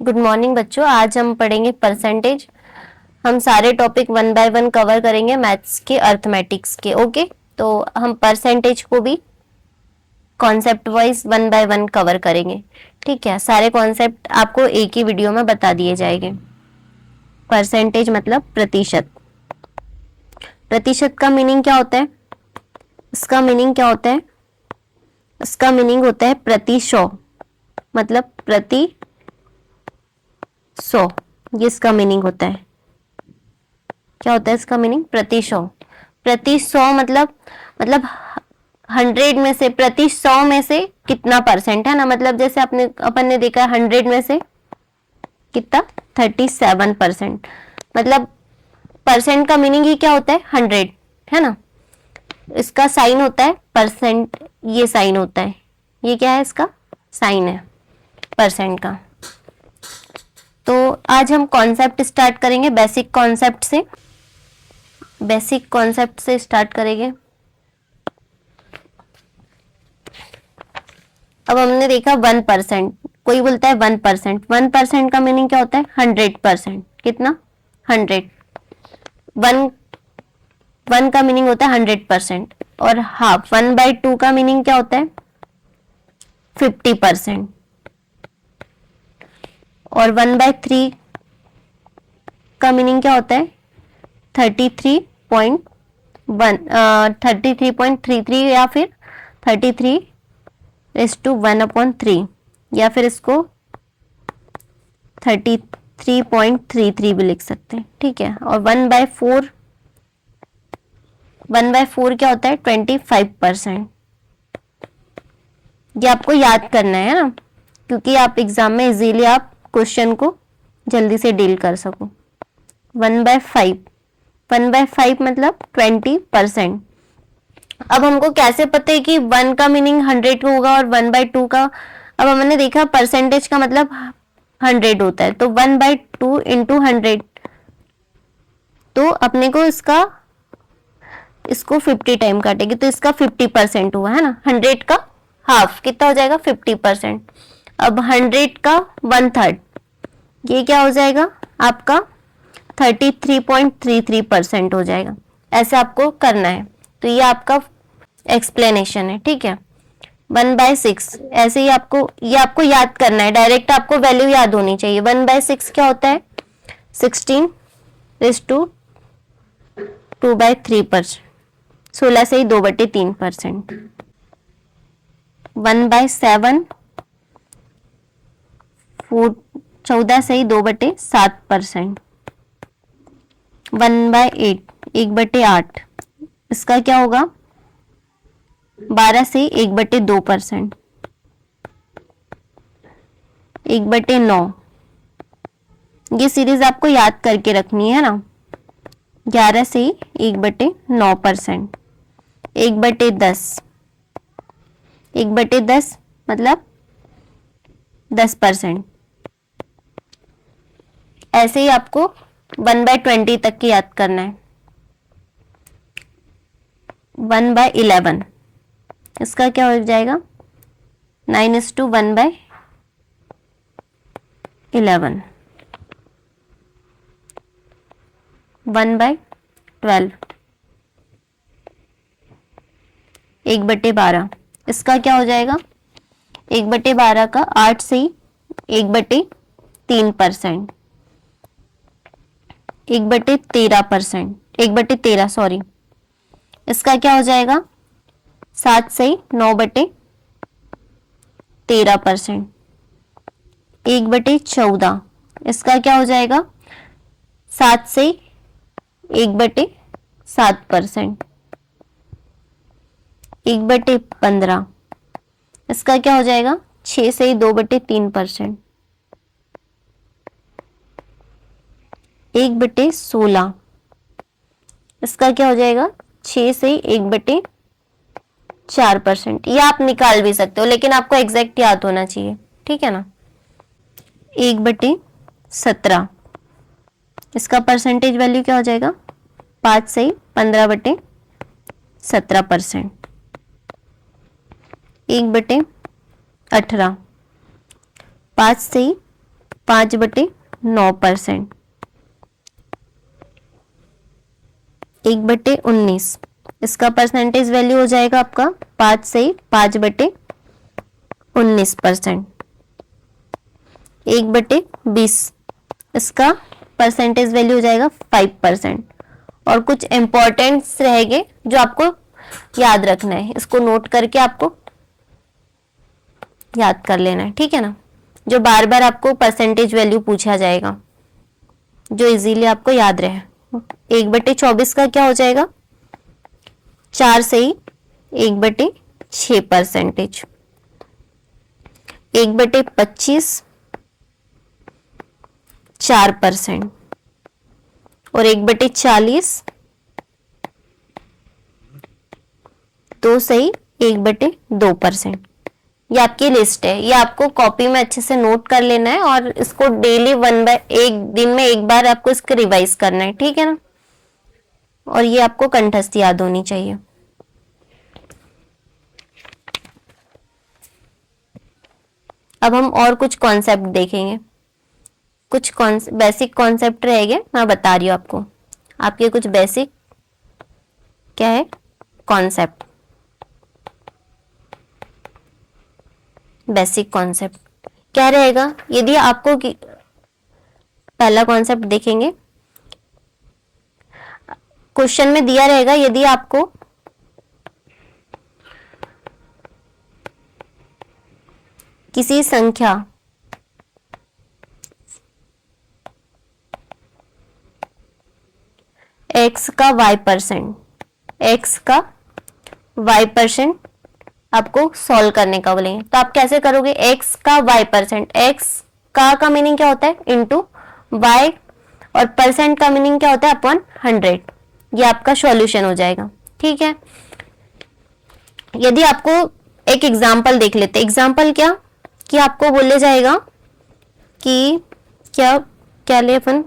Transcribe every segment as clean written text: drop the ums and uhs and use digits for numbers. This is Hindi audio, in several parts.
गुड मॉर्निंग बच्चों। आज हम पढ़ेंगे परसेंटेज। हम सारे topic one by one cover करेंगे मैथ्स के, अर्थमेटिक्स के। ओके, तो हम परसेंटेज को भी concept wise one by one cover करेंगे। ठीक है, सारे कॉन्सेप्ट आपको एक ही वीडियो में बता दिए जाएंगे। परसेंटेज मतलब प्रतिशत। प्रतिशत का मीनिंग क्या होता है? इसका मीनिंग क्या होता है? इसका मीनिंग होता है प्रति 100, मतलब प्रति 100। ये इसका मीनिंग होता है। क्या होता है इसका मीनिंग? प्रति 100। प्रति 100 मतलब 100 में से, प्रति 100 में से कितना परसेंट है ना। मतलब जैसे अपन ने देखा 100 में से कितना, 37%। मतलब परसेंट का मीनिंग ही क्या होता है? 100, है ना। इसका साइन होता है परसेंट, ये साइन होता है। ये क्या है? इसका साइन है परसेंट का। तो आज हम कॉन्सेप्ट स्टार्ट करेंगे बेसिक कॉन्सेप्ट से। बेसिक कॉन्सेप्ट से स्टार्ट करेंगे। अब हमने देखा 1%। कोई बोलता है 1%। 1% का मीनिंग क्या होता है? 100%। कितना? 100। वन का मीनिंग होता है 100%। और हाफ, 1/2 का मीनिंग क्या होता है? 50%। और 1/3 का मीनिंग क्या होता है? 33.33 या फिर 33:1/3, या फिर इसको 33.33 भी लिख सकते हैं। ठीक है। और 1/4 क्या होता है? 25%। ये आपको याद करना है ना, क्योंकि आप एग्जाम में इजीली आप क्वेश्चन को जल्दी से डील कर सको। 1/5 मतलब 20%। अब हमको कैसे पता है कि 1 का मीनिंग 100 होगा और 1/2 का? अब हमने देखा परसेंटेज का मतलब 100 होता है, तो 1/2 इंटू 100, तो अपने को इसको 50 टाइम काटेगी, तो इसका 50% हुआ, है ना। 100 का हाफ कितना हो जाएगा? 50%। अब 100 का 1/3, ये क्या हो जाएगा आपका? 33.33% हो जाएगा। ऐसे आपको करना है। तो ये आपका एक्सप्लेनेशन है। ठीक है। 1/6 ऐसे ही ये आपको याद करना है। डायरेक्ट आपको वैल्यू याद होनी चाहिए। 1/6 क्या होता है? 16:2/3%। 16 से ही 2/3%। 1/7 14 से ही 2/7%। 1/8 1/8, इसका क्या होगा? 12 से 1/2%। 1/9, ये सीरीज आपको याद करके रखनी है ना। 11 से 1/9%। 1/10 1/10 मतलब 10%। ऐसे ही आपको 1/20 तक की याद करना है। 1/11, इसका क्या हो जाएगा? 9:1/11। 1/12 1/12, इसका क्या हो जाएगा? 1/12 का 8 से 1/3%। 1/13%, 1/13 सॉरी, इसका क्या हो जाएगा? 7 से 9/13%। 1/14, इसका क्या हो जाएगा? 7 से 1/7%। 1/15, इसका क्या हो जाएगा? 6 से 2/3%। 1/16, इसका क्या हो जाएगा? 6 से 1/4%। ये आप निकाल भी सकते हो, लेकिन आपको एग्जैक्ट याद होना चाहिए। ठीक है ना। 1/17, इसका परसेंटेज वैल्यू क्या हो जाएगा? 5 से 15/17%। 1/18, 5 से 5/9%, 1/19, इसका परसेंटेज वैल्यू हो जाएगा आपका 5 से 5/19%, 1/20, इसका परसेंटेज वैल्यू हो जाएगा 5%। और कुछ इंपॉर्टेंट्स रहेंगे जो आपको याद रखना है, इसको नोट करके आपको याद कर लेना है, ठीक है ना, जो बार बार आपको परसेंटेज वैल्यू पूछा जाएगा, जो इजीली आपको याद रहे। 1/24 का क्या हो जाएगा, 4 से ही 1/6%, 1/25 4%, और 1/40 2 से ही 1/2%। ये आपकी लिस्ट है, ये आपको कॉपी में अच्छे से नोट कर लेना है और इसको डेली एक दिन में एक बार आपको इसको रिवाइज करना है, ठीक है ना, और ये आपको कंठस्थ याद होनी चाहिए। अब हम और कुछ कॉन्सेप्ट देखेंगे, कुछ बेसिक कॉन्सेप्ट रहेंगे, मैं बता रही हूँ आपको, आपके कुछ बेसिक क्या है कॉन्सेप्ट, बेसिक कॉन्सेप्ट क्या रहेगा। यदि आपको पहला कॉन्सेप्ट देखेंगे, क्वेश्चन में दिया रहेगा, यदि आपको किसी संख्या x का y%, x का y% आपको सॉल्व करने का बोलेंगे, तो आप कैसे करोगे, x का y%, x का मीनिंग क्या होता है इनटू y, और परसेंट का मीनिंग क्या होता है अपॉन 100, ये आपका सॉल्यूशन हो जाएगा, ठीक है। यदि आपको एक एग्जाम्पल देख लेते, एग्जाम्पल क्या कि आपको बोले जाएगा कि क्या क्या ले अपन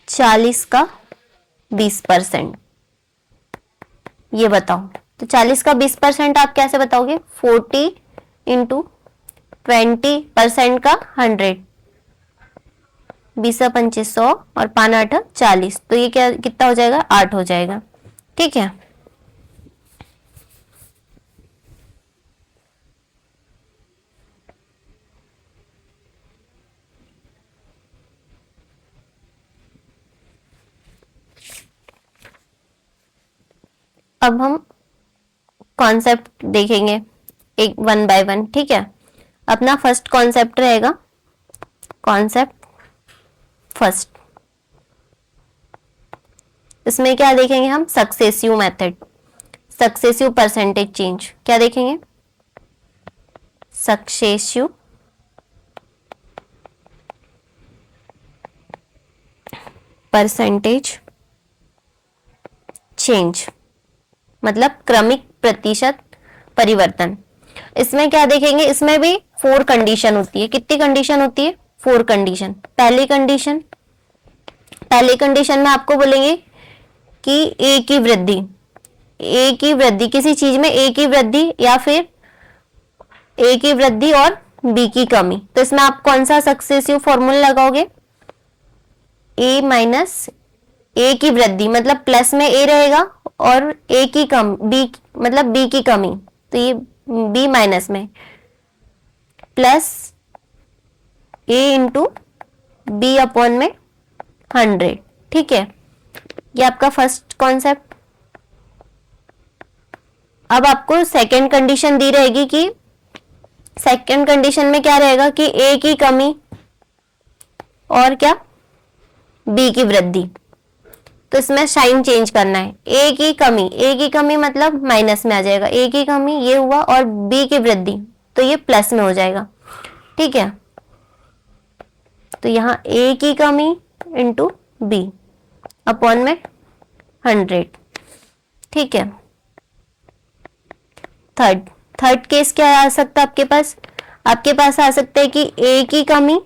40 का 20%, ये बताओ, तो 40 का 20% आप कैसे बताओगे, 40 इंटू 20% का 100, 20×5 100 और 5×8 40, तो ये क्या कितना हो जाएगा, 8 हो जाएगा, ठीक है। अब हम कॉन्सेप्ट देखेंगे एक 1 बाय 1, ठीक है। अपना फर्स्ट कॉन्सेप्ट रहेगा, कॉन्सेप्ट फर्स्ट, इसमें क्या देखेंगे हम, successive method, successive percentage change, क्या देखेंगे, सक्सेसिव परसेंटेज चेंज, मतलब क्रमिक प्रतिशत परिवर्तन। इसमें क्या देखेंगे, इसमें भी 4 कंडीशन होती है, कितनी कंडीशन होती है, 4 कंडीशन। पहली कंडीशन में आपको बोलेंगे कि ए की वृद्धि किसी चीज में ए की वृद्धि या फिर ए की वृद्धि और बी की कमी, तो इसमें आप कौन सा सक्सेसिव फॉर्मूला लगाओगे, ए माइनस ए की वृद्धि मतलब प्लस में ए रहेगा और ए की कम बी मतलब बी की कमी, तो ये बी माइनस में प्लस ए इंटू बी अपॉन में 100, ठीक है। ये आपका फर्स्ट कॉन्सेप्ट। अब आपको सेकंड कंडीशन दी रहेगी कि सेकंड कंडीशन में क्या रहेगा कि ए की कमी और क्या बी की वृद्धि, तो इसमें साइन चेंज करना है, ए की कमी मतलब माइनस में आ जाएगा, ए की कमी ये हुआ और बी की वृद्धि तो ये प्लस में हो जाएगा, ठीक है। तो यहाँ ए की कमी इंटू बी अपॉन में 100, ठीक है। थर्ड केस क्या आ सकता है आपके पास आ सकता है कि ए की कमी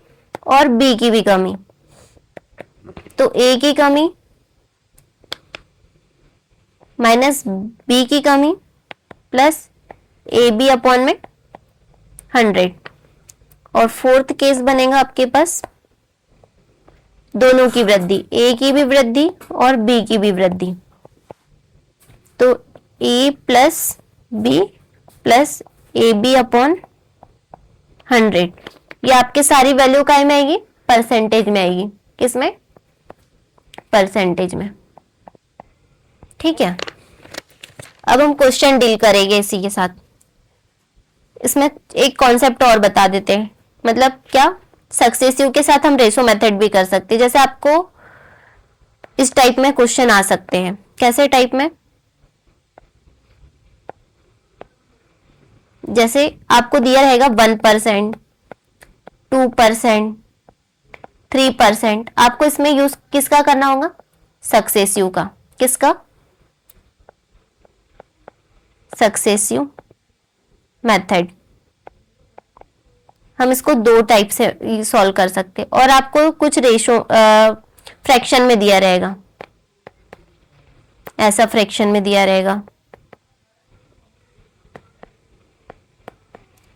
और बी की भी कमी, तो ए की कमी माइनस बी की कमी प्लस ए बी अपॉन में 100, और फोर्थ केस बनेगा आपके पास दोनों की वृद्धि, ए की भी वृद्धि और बी की भी वृद्धि। तो A plus B plus A B upon 100, ये आपके सारी वैल्यू काय में आएगी, परसेंटेज में आएगी। किसमें, परसेंटेज में। ठीक है, अब हम क्वेश्चन डील करेंगे इसी के साथ। इसमें एक कॉन्सेप्ट और बता देते हैं, मतलब क्या, सक्सेसिव के साथ हम रेशो मेथड भी कर सकते हैं। जैसे आपको इस टाइप में क्वेश्चन आ सकते हैं। कैसे टाइप में, जैसे आपको दिया रहेगा 1%, 2%, 3%, आपको इसमें यूज किसका करना होगा, सक्सेसिव का। किसका, सक्सेसिव मेथड। हम इसको दो टाइप से सॉल्व कर सकते हैं। और आपको कुछ रेशो फ्रैक्शन में दिया रहेगा, ऐसा फ्रैक्शन में दिया रहेगा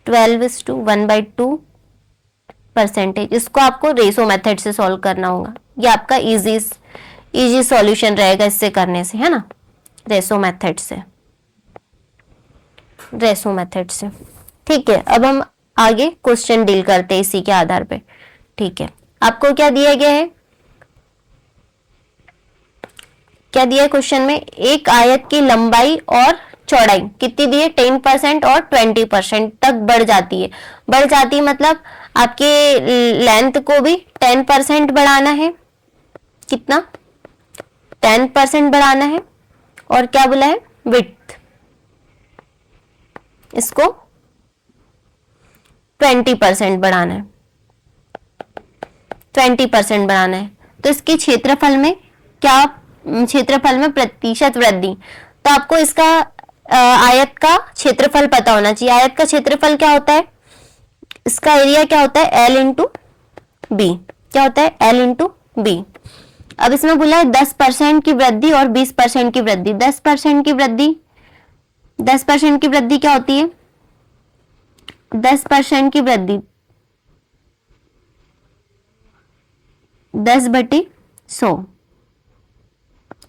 12:1/2%। इसको आपको रेशो मेथड से सॉल्व करना होगा। ये आपका इजी सॉल्यूशन रहेगा इससे करने से, है ना, रेशो मेथड से, रेशो मेथड से। ठीक है, अब हम आगे क्वेश्चन डील करते हैं इसी के आधार पे। ठीक है, आपको क्या दिया गया है, क्या दिया है क्वेश्चन में, एक आयत की लंबाई और चौड़ाई कितनी दी है, 10% और 20% तक बढ़ जाती है। बढ़ जाती है मतलब आपके लेंथ को भी 10% बढ़ाना है। कितना, 10% बढ़ाना है। और क्या बोला है, विड्थ, इसको 20% बढ़ाना है, 20% बढ़ाना है। तो इसके क्षेत्रफल में क्या, क्षेत्रफल में प्रतिशत वृद्धि। तो आपको इसका आयत का क्षेत्रफल पता होना चाहिए। आयत का क्षेत्रफल क्या होता है, इसका एरिया क्या होता है, L इंटू बी। क्या होता है, L इंटू बी। अब इसमें बोला है 10% की वृद्धि और 20% की वृद्धि। 10% की वृद्धि, 10% की वृद्धि क्या होती है, 10% की वृद्धि 10/100।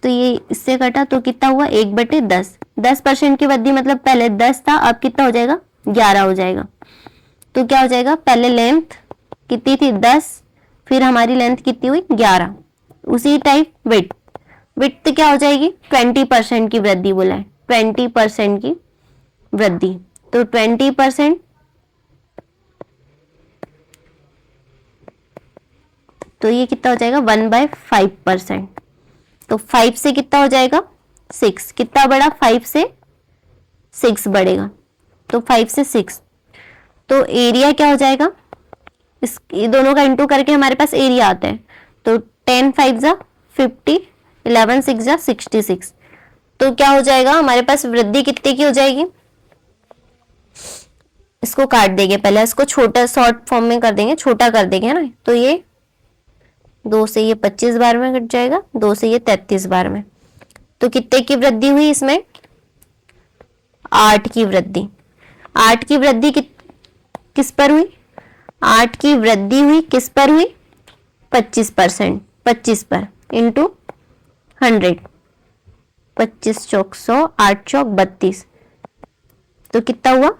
तो ये इससे कटा तो कितना हुआ, 1/10। 10% की वृद्धि मतलब पहले 10 था, अब कितना हो जाएगा, 11 हो जाएगा। तो क्या हो जाएगा, पहले लेंथ कितनी थी 10, फिर हमारी लेंथ कितनी हुई 11। उसी टाइप विड्थ, विड्थ क्या हो जाएगी, 20% की वृद्धि बोला है, 20% की वृद्धि। तो 20%, तो ये कितना हो जाएगा 1/5%। तो 5 से कितना हो जाएगा 6, कितना बढ़ा, 5 से 6 बढ़ेगा। तो 5 से 6, तो एरिया क्या हो जाएगा, इस दोनों का इंटू करके हमारे पास एरिया आता है। तो 10 5 जा 50, 11 6 जा 66। तो क्या हो जाएगा, हमारे पास वृद्धि कितने की हो जाएगी, इसको काट देंगे पहले, इसको छोटा शॉर्ट फॉर्म में कर देंगे, छोटा कर देंगे, है ना। तो ये 2 से ये 25 बार में कट जाएगा, 2 से ये 33 बार में। तो कितने की वृद्धि हुई इसमें, 8 की वृद्धि। 8 की वृद्धि किस पर हुई, 8 की वृद्धि हुई किस पर हुई, 25%, 25 पर इंटू 100, 25 चौक 100, 8 चौक 32। तो कितना हुआ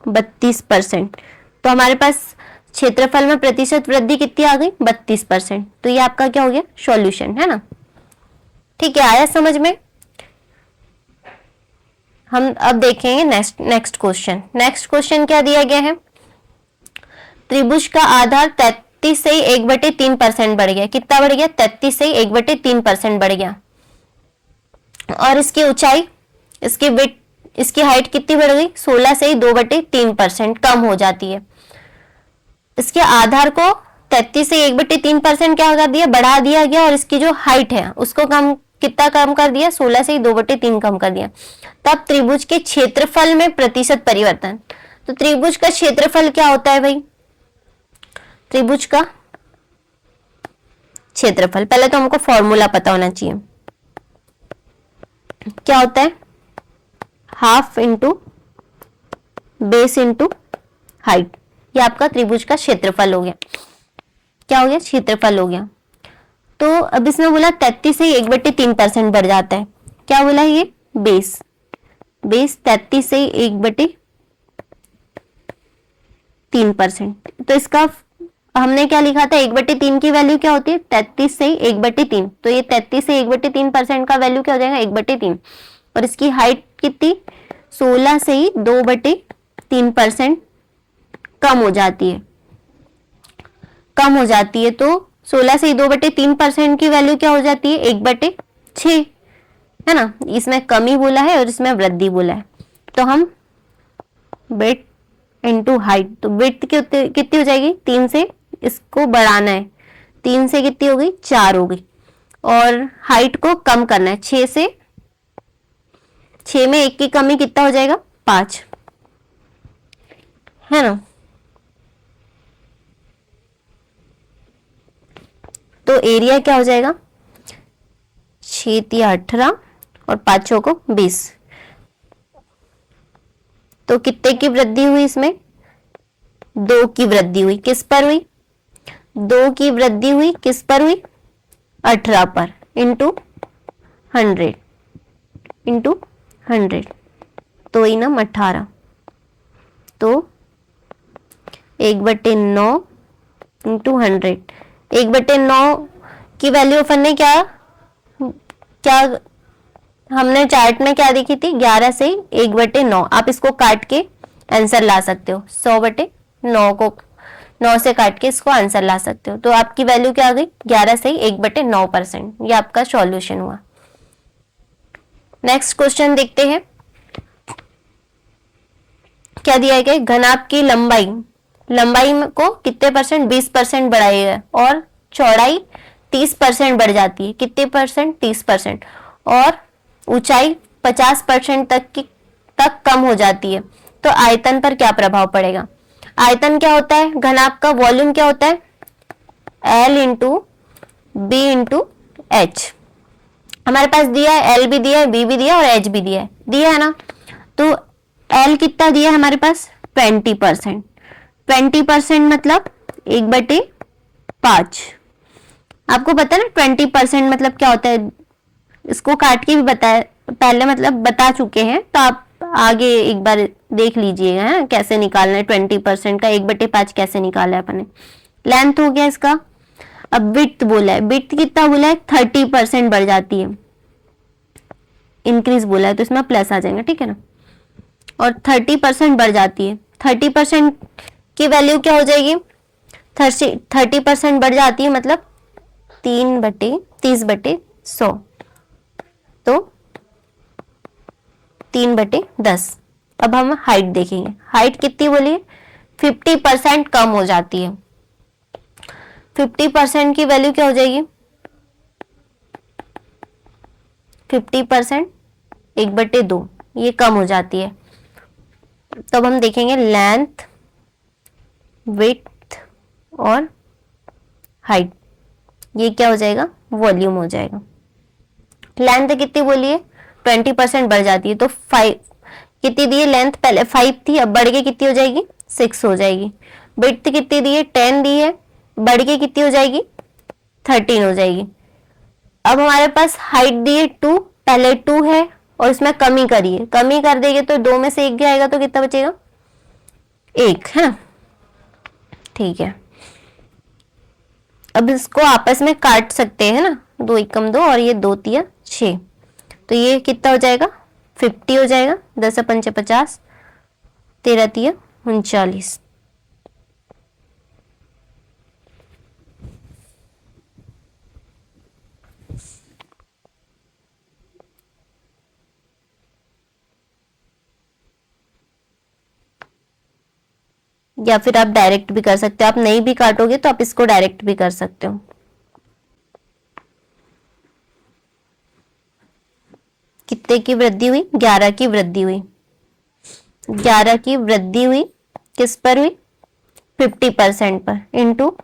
32%। तो हमारे पास क्षेत्रफल में प्रतिशत वृद्धि कितनी आ गई, 32%। तो ये आपका क्या हो गया, सॉल्यूशन, है ना। ठीक है, आया समझ में। हम अब देखेंगे नेक्स्ट क्वेश्चन। नेक्स्ट क्वेश्चन क्या दिया गया है, त्रिभुज का आधार 33 से 1/3% बढ़ गया। कितना बढ़ गया, 33 से 1/3% बढ़ गया। और इसकी ऊंचाई, इसकी विड्थ, इसकी हाइट कितनी बढ़ गई, 16 से 2/3% कम हो जाती है। इसके आधार को 33 से 1/3% क्या कर दिया, बढ़ा दिया गया। और इसकी जो हाइट है उसको कम, कितना कम कर दिया, 16 से 2/3 कम कर दिया। तब त्रिभुज के क्षेत्रफल में प्रतिशत परिवर्तन। तो त्रिभुज का क्षेत्रफल क्या होता है भाई, त्रिभुज का क्षेत्रफल, पहले तो हमको फॉर्मूला पता होना चाहिए। क्या होता है, half into base into height, ये आपका त्रिभुज का क्षेत्रफल हो गया। क्या हो गया? क्षेत्रफल हो गया। तो अब इसमें बोला 33 से 1/3% बढ़ जाता है। क्या बोला ये? बेस 33 से 1/3%। तो इसका हमने क्या लिखा था? 1/3 की वैल्यू क्या होती है? 33 से 1/3। तो ये 33 से 1/3% का वैल्यू क्या हो जाएगा? 1/3। और इसकी हाइट कितनी? 16 से ही 2/3% कम हो जाती है, कम हो जाती है। तो 16 से 2/3% की वैल्यू क्या हो जाती है? 1/6, है ना। इसमें कमी बोला है और इसमें वृद्धि बोला है। तो हम विड्थ इनटू हाइट, तो विड्थ कितनी हो जाएगी? 3 से इसको बढ़ाना है, 3 से कितनी हो गई? 4 हो गई। और हाइट को कम करना है, 6 से, 6 में 1 की कमी कितना हो जाएगा? 5, है ना। तो एरिया क्या हो जाएगा? 6 या 18 और 5 को 20। तो कितने की वृद्धि हुई इसमें? 2 की वृद्धि हुई। किस पर हुई? 2 की वृद्धि हुई किस पर हुई? 18 पर, इंटू 100, इंटू 100, तो ही ना 18। तो 1/9 इंटू 100, 1/9 की वैल्यू अपन ने क्या क्या हमने चार्ट में क्या देखी थी? 11 से 1/9। आप इसको काट के आंसर ला सकते हो। 100/9 को 9 से काट के इसको आंसर ला सकते हो। तो आपकी वैल्यू क्या आ गई? 11 से 1/9%। ये आपका सॉल्यूशन हुआ। नेक्स्ट क्वेश्चन देखते हैं क्या दिया गया। घनाभ की लंबाई, लंबाई को कितने परसेंट? 20% बढ़ाइएगा और चौड़ाई 30% बढ़ जाती है। कितने परसेंट? 30%। और ऊंचाई 50% तक कम हो जाती है। तो आयतन पर क्या प्रभाव पड़ेगा? आयतन क्या होता है? घनाभ का वॉल्यूम क्या होता है? L into B into H. हमारे पास दिया है, L भी दिया है, B भी दिया है और H भी दिया है ना। तो L कितना दिया है हमारे पास? 20%। 20% मतलब 1/5। आपको पता है ना 20% मतलब क्या होता है? इसको काट के भी बताया पहले, मतलब बता चुके हैं। तो आप आगे एक बार देख लीजिएगा है कैसे निकालना है 20% का 1/5 कैसे निकाला है अपने। लेंथ हो गया इसका। अब विड्थ बोला है, विड्थ कितना बोला है? 30% बढ़ जाती है, इंक्रीज बोला है तो इसमें प्लस आ जाएगा, ठीक है ना। और 30% बढ़ जाती है, 30% की वैल्यू क्या हो जाएगी? 30% बढ़ जाती है मतलब 3/30/100, तो 3/10। अब हम हाइट देखेंगे। हाइट कितनी बोलिए? 50% कम हो जाती है। 50% की वैल्यू क्या हो जाएगी? 50% 1/2, ये कम हो जाती है। तब हम देखेंगे लेंथ, विड्थ और हाइट, ये क्या हो जाएगा? वॉल्यूम हो जाएगा। लेंथ कितनी बोलिए? 20% बढ़ जाती है, तो 5 कितनी दी है? लेंथ पहले 5 थी, अब बढ़ के कितनी हो जाएगी? 6 हो जाएगी। विड्थ कितनी दी है? 10 दी है, बढ़ के कितनी हो जाएगी? 13 हो जाएगी। अब हमारे पास हाइट दी है 2, पहले 2 है और इसमें कमी करिए, कमी कर देंगे तो 2 में से 1 जाएगा तो कितना बचेगा? 1, है ना। ठीक है, अब इसको आपस में काट सकते हैं ना, 2 एकम 2 और ये 2 तिया 6, तो ये कितना हो जाएगा? 50 हो जाएगा। 10 पंचे 50, 13 तिया 39। या फिर आप डायरेक्ट भी कर सकते हो, आप नहीं भी काटोगे तो आप इसको डायरेक्ट भी कर सकते हो। कितने की वृद्धि हुई? 11 की वृद्धि हुई। 11 की वृद्धि हुई किस पर हुई? 50% पर, इंटू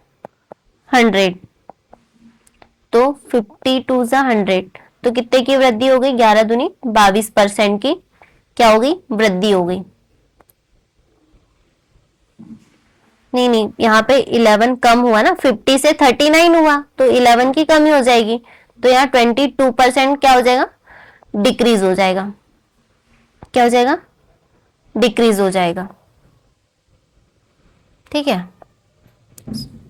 100, तो 50 × 100, तो कितने की वृद्धि हो गई? 11 दूनी 22% की क्या हो गई? वृद्धि हो गई। नहीं नहीं, यहाँ पे 11 कम हुआ ना, 50 से 39 हुआ तो 11 की कमी हो जाएगी, तो यहाँ 22% क्या हो जाएगा, डिक्रीज हो जाएगा। क्या हो जाएगा, डिक्रीज हो जाएगा। ठीक है,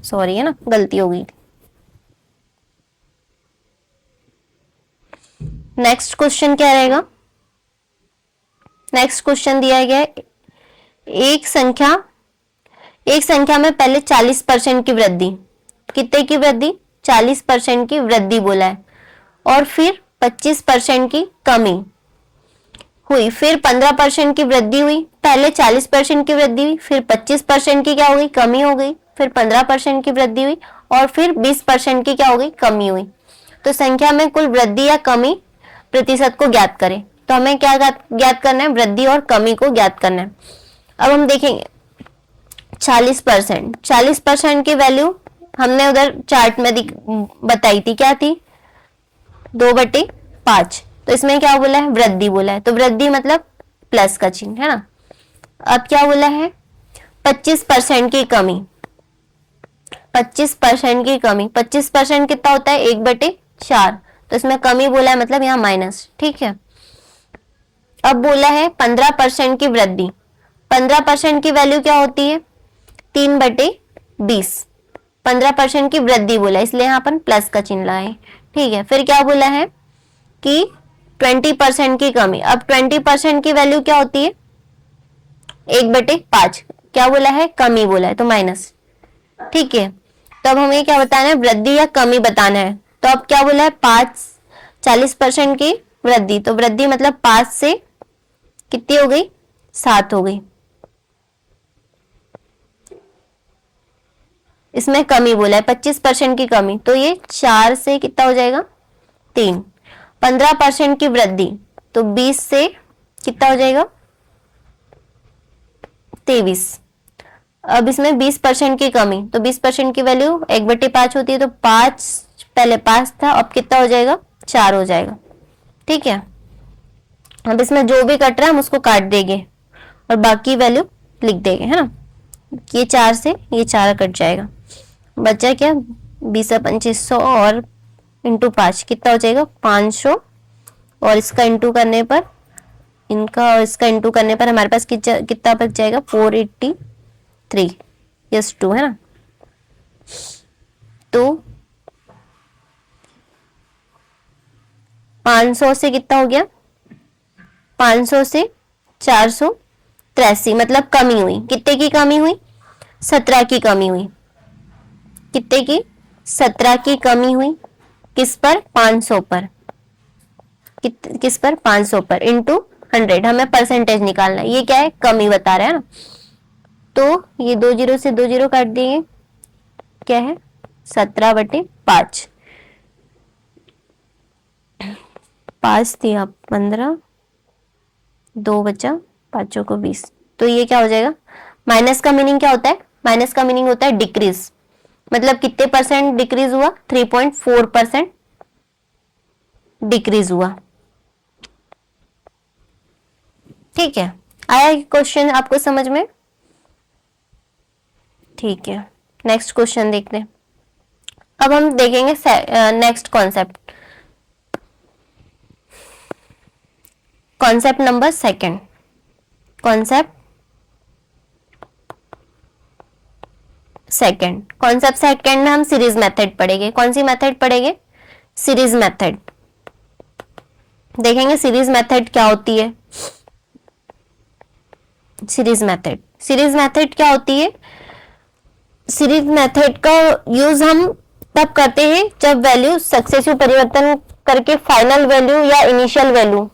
सॉरी है ना, गलती हो गई। नेक्स्ट क्वेश्चन क्या रहेगा, नेक्स्ट क्वेश्चन दिया गया है, एक संख्या में पहले 40% की वृद्धि, कितने की वृद्धि, 40% की वृद्धि बोला है, और फिर 25% की कमी हुई, फिर 15% की वृद्धि हुई, पहले 40% की वृद्धि हुई, फिर 25% की क्या हो गई, कमी हो गई, फिर 15% की वृद्धि हुई, और फिर 20% की क्या हो गई, कमी हुई। तो संख्या में कुल वृद्धि या कमी प्रतिशत को ज्ञात करें। तो हमें क्या ज्ञात करना है, वृद्धि और कमी को ज्ञात करना है। अब हम देखेंगे 40% की वैल्यू हमने उधर चार्ट में बताई थी, क्या थी, 2/5। तो इसमें क्या बोला है, वृद्धि बोला है, तो वृद्धि मतलब प्लस का चिन्ह है ना। अब क्या बोला है, 25% की कमी, 25% की कमी, 25% कितना होता है, 1/4, तो इसमें कमी बोला है मतलब यहाँ माइनस। ठीक है, अब बोला है 15% की वृद्धि, 15% की वैल्यू क्या होती है, 3/20, 15% की वृद्धि बोला इसलिए यहाँ अपन प्लस का चिन्ह लाए। ठीक है, फिर क्या बोला है कि 20% की कमी, अब 20% की वैल्यू क्या होती है, 1/5, क्या बोला है, कमी बोला है तो माइनस। ठीक है, तो अब हमें क्या बताना है, वृद्धि या कमी बताना है। तो अब क्या बोला है, 40% की वृद्धि, तो वृद्धि मतलब 5 से कितनी हो गई, 7 हो गई। इसमें कमी बोला है 25% की कमी, तो ये 4 से कितना हो जाएगा, 3। 15% की वृद्धि, तो 20 से कितना हो जाएगा, 23। अब इसमें 20% की कमी, तो 20% की वैल्यू 1/5 होती है, तो 5 पहले 5 था, अब कितना हो जाएगा, 4 हो जाएगा। ठीक है, अब इसमें जो भी कट रहा है हम उसको काट देंगे और बाकी वैल्यू लिख देंगे, है ना। ये 4 से ये 4 कट जाएगा, बचा क्या, 20/2500 और इंटू 5 कितना हो जाएगा, 500, और इसका इंटू करने पर, इनका और इसका इंटू करने पर हमारे पास कितना बच जाएगा, 483, यस 2 है ना। तो 500 से कितना हो गया, 500 से 483, मतलब कमी हुई, कितने की कमी हुई, 17 की कमी हुई, कितने की, 17 की कमी हुई, किस पर, 500 पर, किस पर, 500 पर, इंटू 100, हमें परसेंटेज निकालना है, ये क्या है, कमी बता रहा है ना। तो ये 2 जीरो से 2 जीरो काट देंगे, क्या है, 17/5, 5 दिया 15, 2 बचा, 5 को 20, तो ये क्या हो जाएगा, माइनस का मीनिंग क्या होता है, माइनस का मीनिंग होता है डिक्रीज, मतलब कितने परसेंट डिक्रीज हुआ, 3.4% डिक्रीज हुआ। ठीक है, आया क्वेश्चन आपको समझ में, ठीक है। नेक्स्ट क्वेश्चन देखते हैं। अब हम देखेंगे next concept, concept number second, concept second में हम सीरीज मेथड पढ़ेंगे। कौन सी मेथड पढ़ेंगे, सीरीज मेथड। देखेंगे सीरीज मेथड क्या होती है। सीरीज मेथड क्या होती है, सीरीज मेथड का यूज हम तब करते हैं जब वैल्यू सक्सेसिव परिवर्तन करके फाइनल वैल्यू या इनिशियल वैल्यू,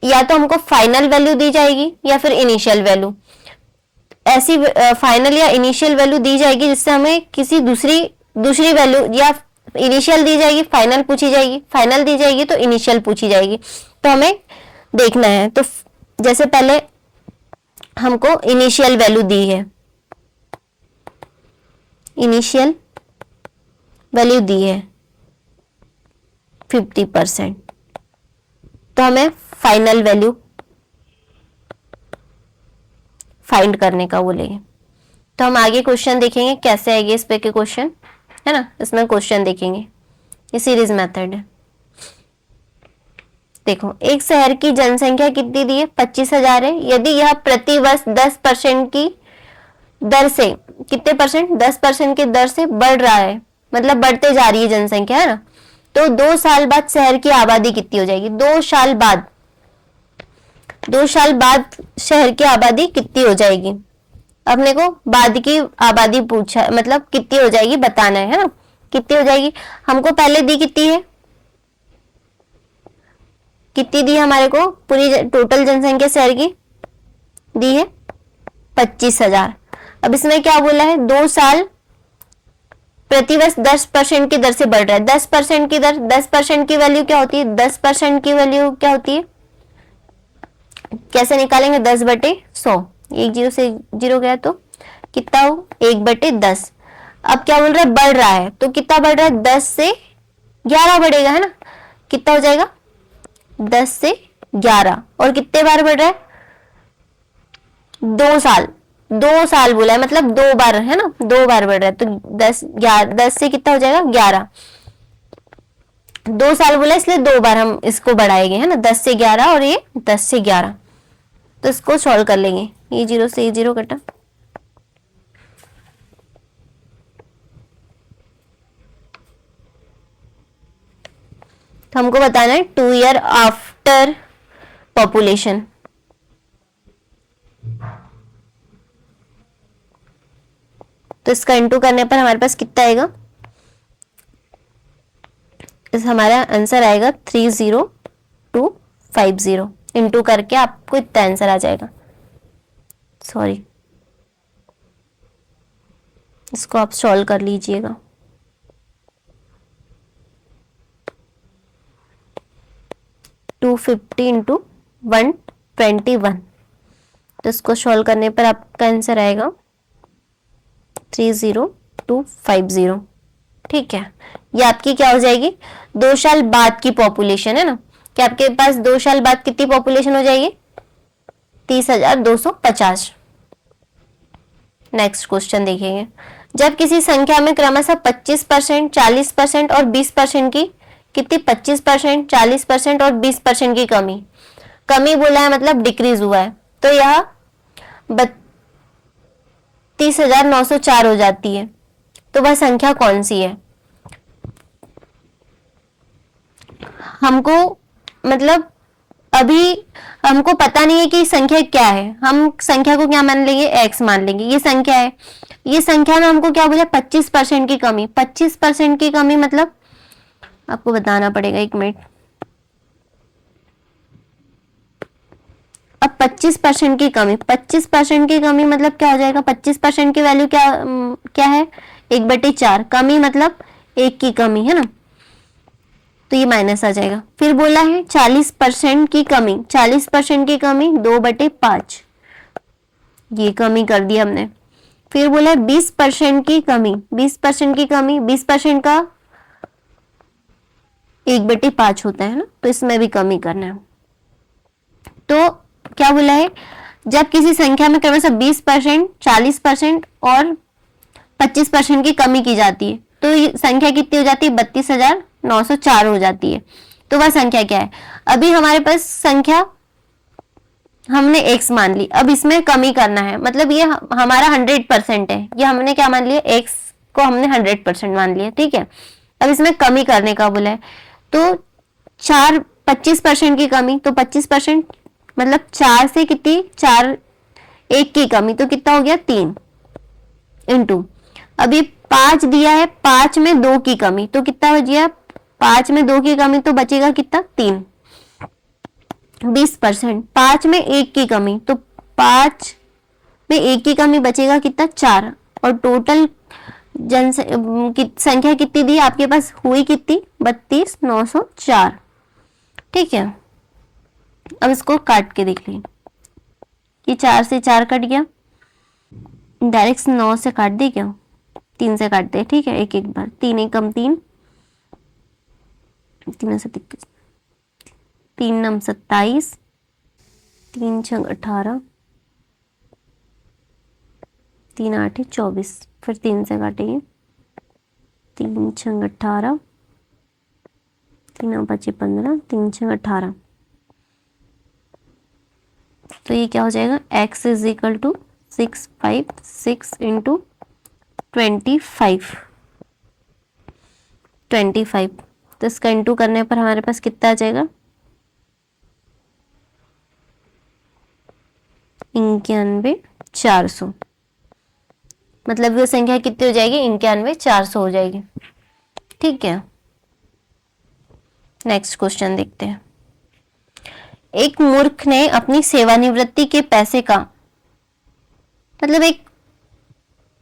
या तो हमको फाइनल वैल्यू दी जाएगी या फिर इनिशियल वैल्यू, ऐसी फाइनल या इनिशियल वैल्यू दी जाएगी जिससे हमें किसी दूसरी वैल्यू, या इनिशियल दी जाएगी फाइनल पूछी जाएगी, फाइनल दी जाएगी तो इनिशियल पूछी जाएगी, तो हमें देखना है। तो जैसे पहले हमको इनिशियल वैल्यू दी है, इनिशियल वैल्यू दी है 50%, तो हमें फाइनल वैल्यू फाइंड करने का बोलेंगे। तो हम आगे क्वेश्चन देखेंगे कैसे आएगी इस पे के क्वेश्चन, है ना, इसमें क्वेश्चन देखेंगे। ये सीरीज मेथड है। देखो, एक शहर की जनसंख्या कितनी दी है, 25,000 है। यदि यह प्रति वर्ष 10% की दर से, कितने परसेंट, 10% की दर से बढ़ रहा है, मतलब बढ़ते जा रही है जनसंख्या, है ना, तो 2 साल बाद शहर की आबादी कितनी हो जाएगी, 2 साल बाद, 2 साल बाद शहर की आबादी कितनी हो जाएगी। अपने को बाद की आबादी पूछा, मतलब कितनी हो जाएगी बताना है ना, कितनी हो जाएगी। हमको पहले दी कितनी है, कितनी दी हमारे को, पूरी टोटल जनसंख्या शहर की दी है 25,000। अब इसमें क्या बोला है, 2 साल प्रतिवर्ष 10% की दर से बढ़ रहा है। 10% की दर, 10% की वैल्यू क्या होती है, 10% की वैल्यू क्या होती है, कैसे निकालेंगे, 10/100, एक जीरो से जीरो गया तो कितना हो, 1/10। अब क्या बोल रहा है, बढ़ रहा है, तो कितना बढ़ रहा है, 10 से 11 बढ़ेगा, है ना, कितना हो जाएगा, 10 से 11। और कितने बार बढ़ रहा है, 2 साल, 2 साल बोला है, मतलब 2 बार, है ना, 2 बार बढ़ रहा है, तो 10 से कितना हो जाएगा, 11। 2 साल बोला इसलिए 2 बार हम इसको बढ़ाएंगे, है ना, 10 से 11 और ये 10 से 11। तो इसको सॉल्व कर लेंगे, ये जीरो से ये जीरो कटा, तो हमको बताना है 2 ईयर आफ्टर पॉपुलेशन। तो इसका इंटू करने पर हमारे पास कितना आएगा, इस हमारा आंसर आएगा 30250। इंटू करके आपको इतना आंसर आ जाएगा। सॉरी, इसको आप सॉल्व कर लीजिएगा। टू 50 इंटू 121, तो इसको सॉल्व करने पर आपका आंसर आएगा 30250। ठीक है, ये आपकी क्या हो जाएगी, 2 साल बाद की पॉपुलेशन, है ना, कि आपके पास 2 साल बाद कितनी पॉपुलेशन हो जाएगी, 30,250। नेक्स्ट क्वेश्चन देखेंगे। जब किसी संख्या में क्रमशः 25%, 40% और 20% की, कितनी, 25%, 40% और 20% की कमी, कमी बोला है मतलब डिक्रीज हुआ है, तो यह 32,904 हो जाती है। तो वह संख्या कौन सी है। हमको मतलब अभी हमको पता नहीं है कि संख्या क्या है, हम संख्या को क्या मान लेंगे, x मान लेंगे, ये संख्या है। ये संख्या में हमको क्या बोला, 25% की कमी। 25% की कमी मतलब आपको बताना पड़ेगा, 1 मिनट। अब 25% की कमी, 25% की कमी मतलब क्या हो जाएगा, 25% की वैल्यू क्या क्या है, 1/4। कमी मतलब 1 की कमी, है ना, तो ये माइनस आ जाएगा। फिर बोला है 40% की कमी, 40% की कमी 2/5, ये कमी कर दी हमने। फिर बोला है 20% की कमी, 20% की कमी, 20% का 1/5 होता है ना, तो इसमें भी कमी करना है। तो क्या बोला है, जब किसी संख्या में क्रमशः 20%, 40% और 25% की कमी की जाती है, तो ये संख्या कितनी हो जाती है, 32,904 हो जाती है। तो वह संख्या क्या है। अभी हमारे पास संख्या हमने x मान ली, अब इसमें कमी करना है, मतलब ये हमारा 100% है, ये हमने क्या मान लिया, x को हमने 100% मान लिया, ठीक है। अब इसमें कमी करने का बोला है, तो 25% की कमी, तो 25% मतलब 4 से कितनी, 4, 1 की कमी, तो कितना हो गया, 3 इंटू, अभी 5 दिया है, 5 में 2 की कमी, तो कितना बचिया, 5 में 2 की कमी, तो बचेगा कितना, 3। 20%, 5 में 1 की कमी, तो 5 में 1 की कमी बचेगा कितना, 4। और टोटल संख्या कितनी दी आपके पास, हुई कितनी, 32,904। ठीक है, अब इसको काट के देख लीजिए, ये 4 से 4 कट गया, डायरेक्ट 9 से काट दे, क्या 3 से काट दे, ठीक है, एक एक बार, 3 एकम 3, 3 से 21, 3 नम 27, 3 छंग 18, 3 8 24, फिर 3 से काटेंगे, 3 6 18, 3 5 15, 3 6 18। तो ये क्या हो जाएगा, x is equal to 6 5 6 into 25 25। तो इसका इंटू करने पर हमारे पास कितना आ जाएगा, 91,400। मतलब ये संख्या कितनी हो जाएगी, 91,400 हो जाएगी। ठीक है, नेक्स्ट क्वेश्चन देखते हैं। एक मूर्ख ने अपनी सेवानिवृत्ति के पैसे का, मतलब एक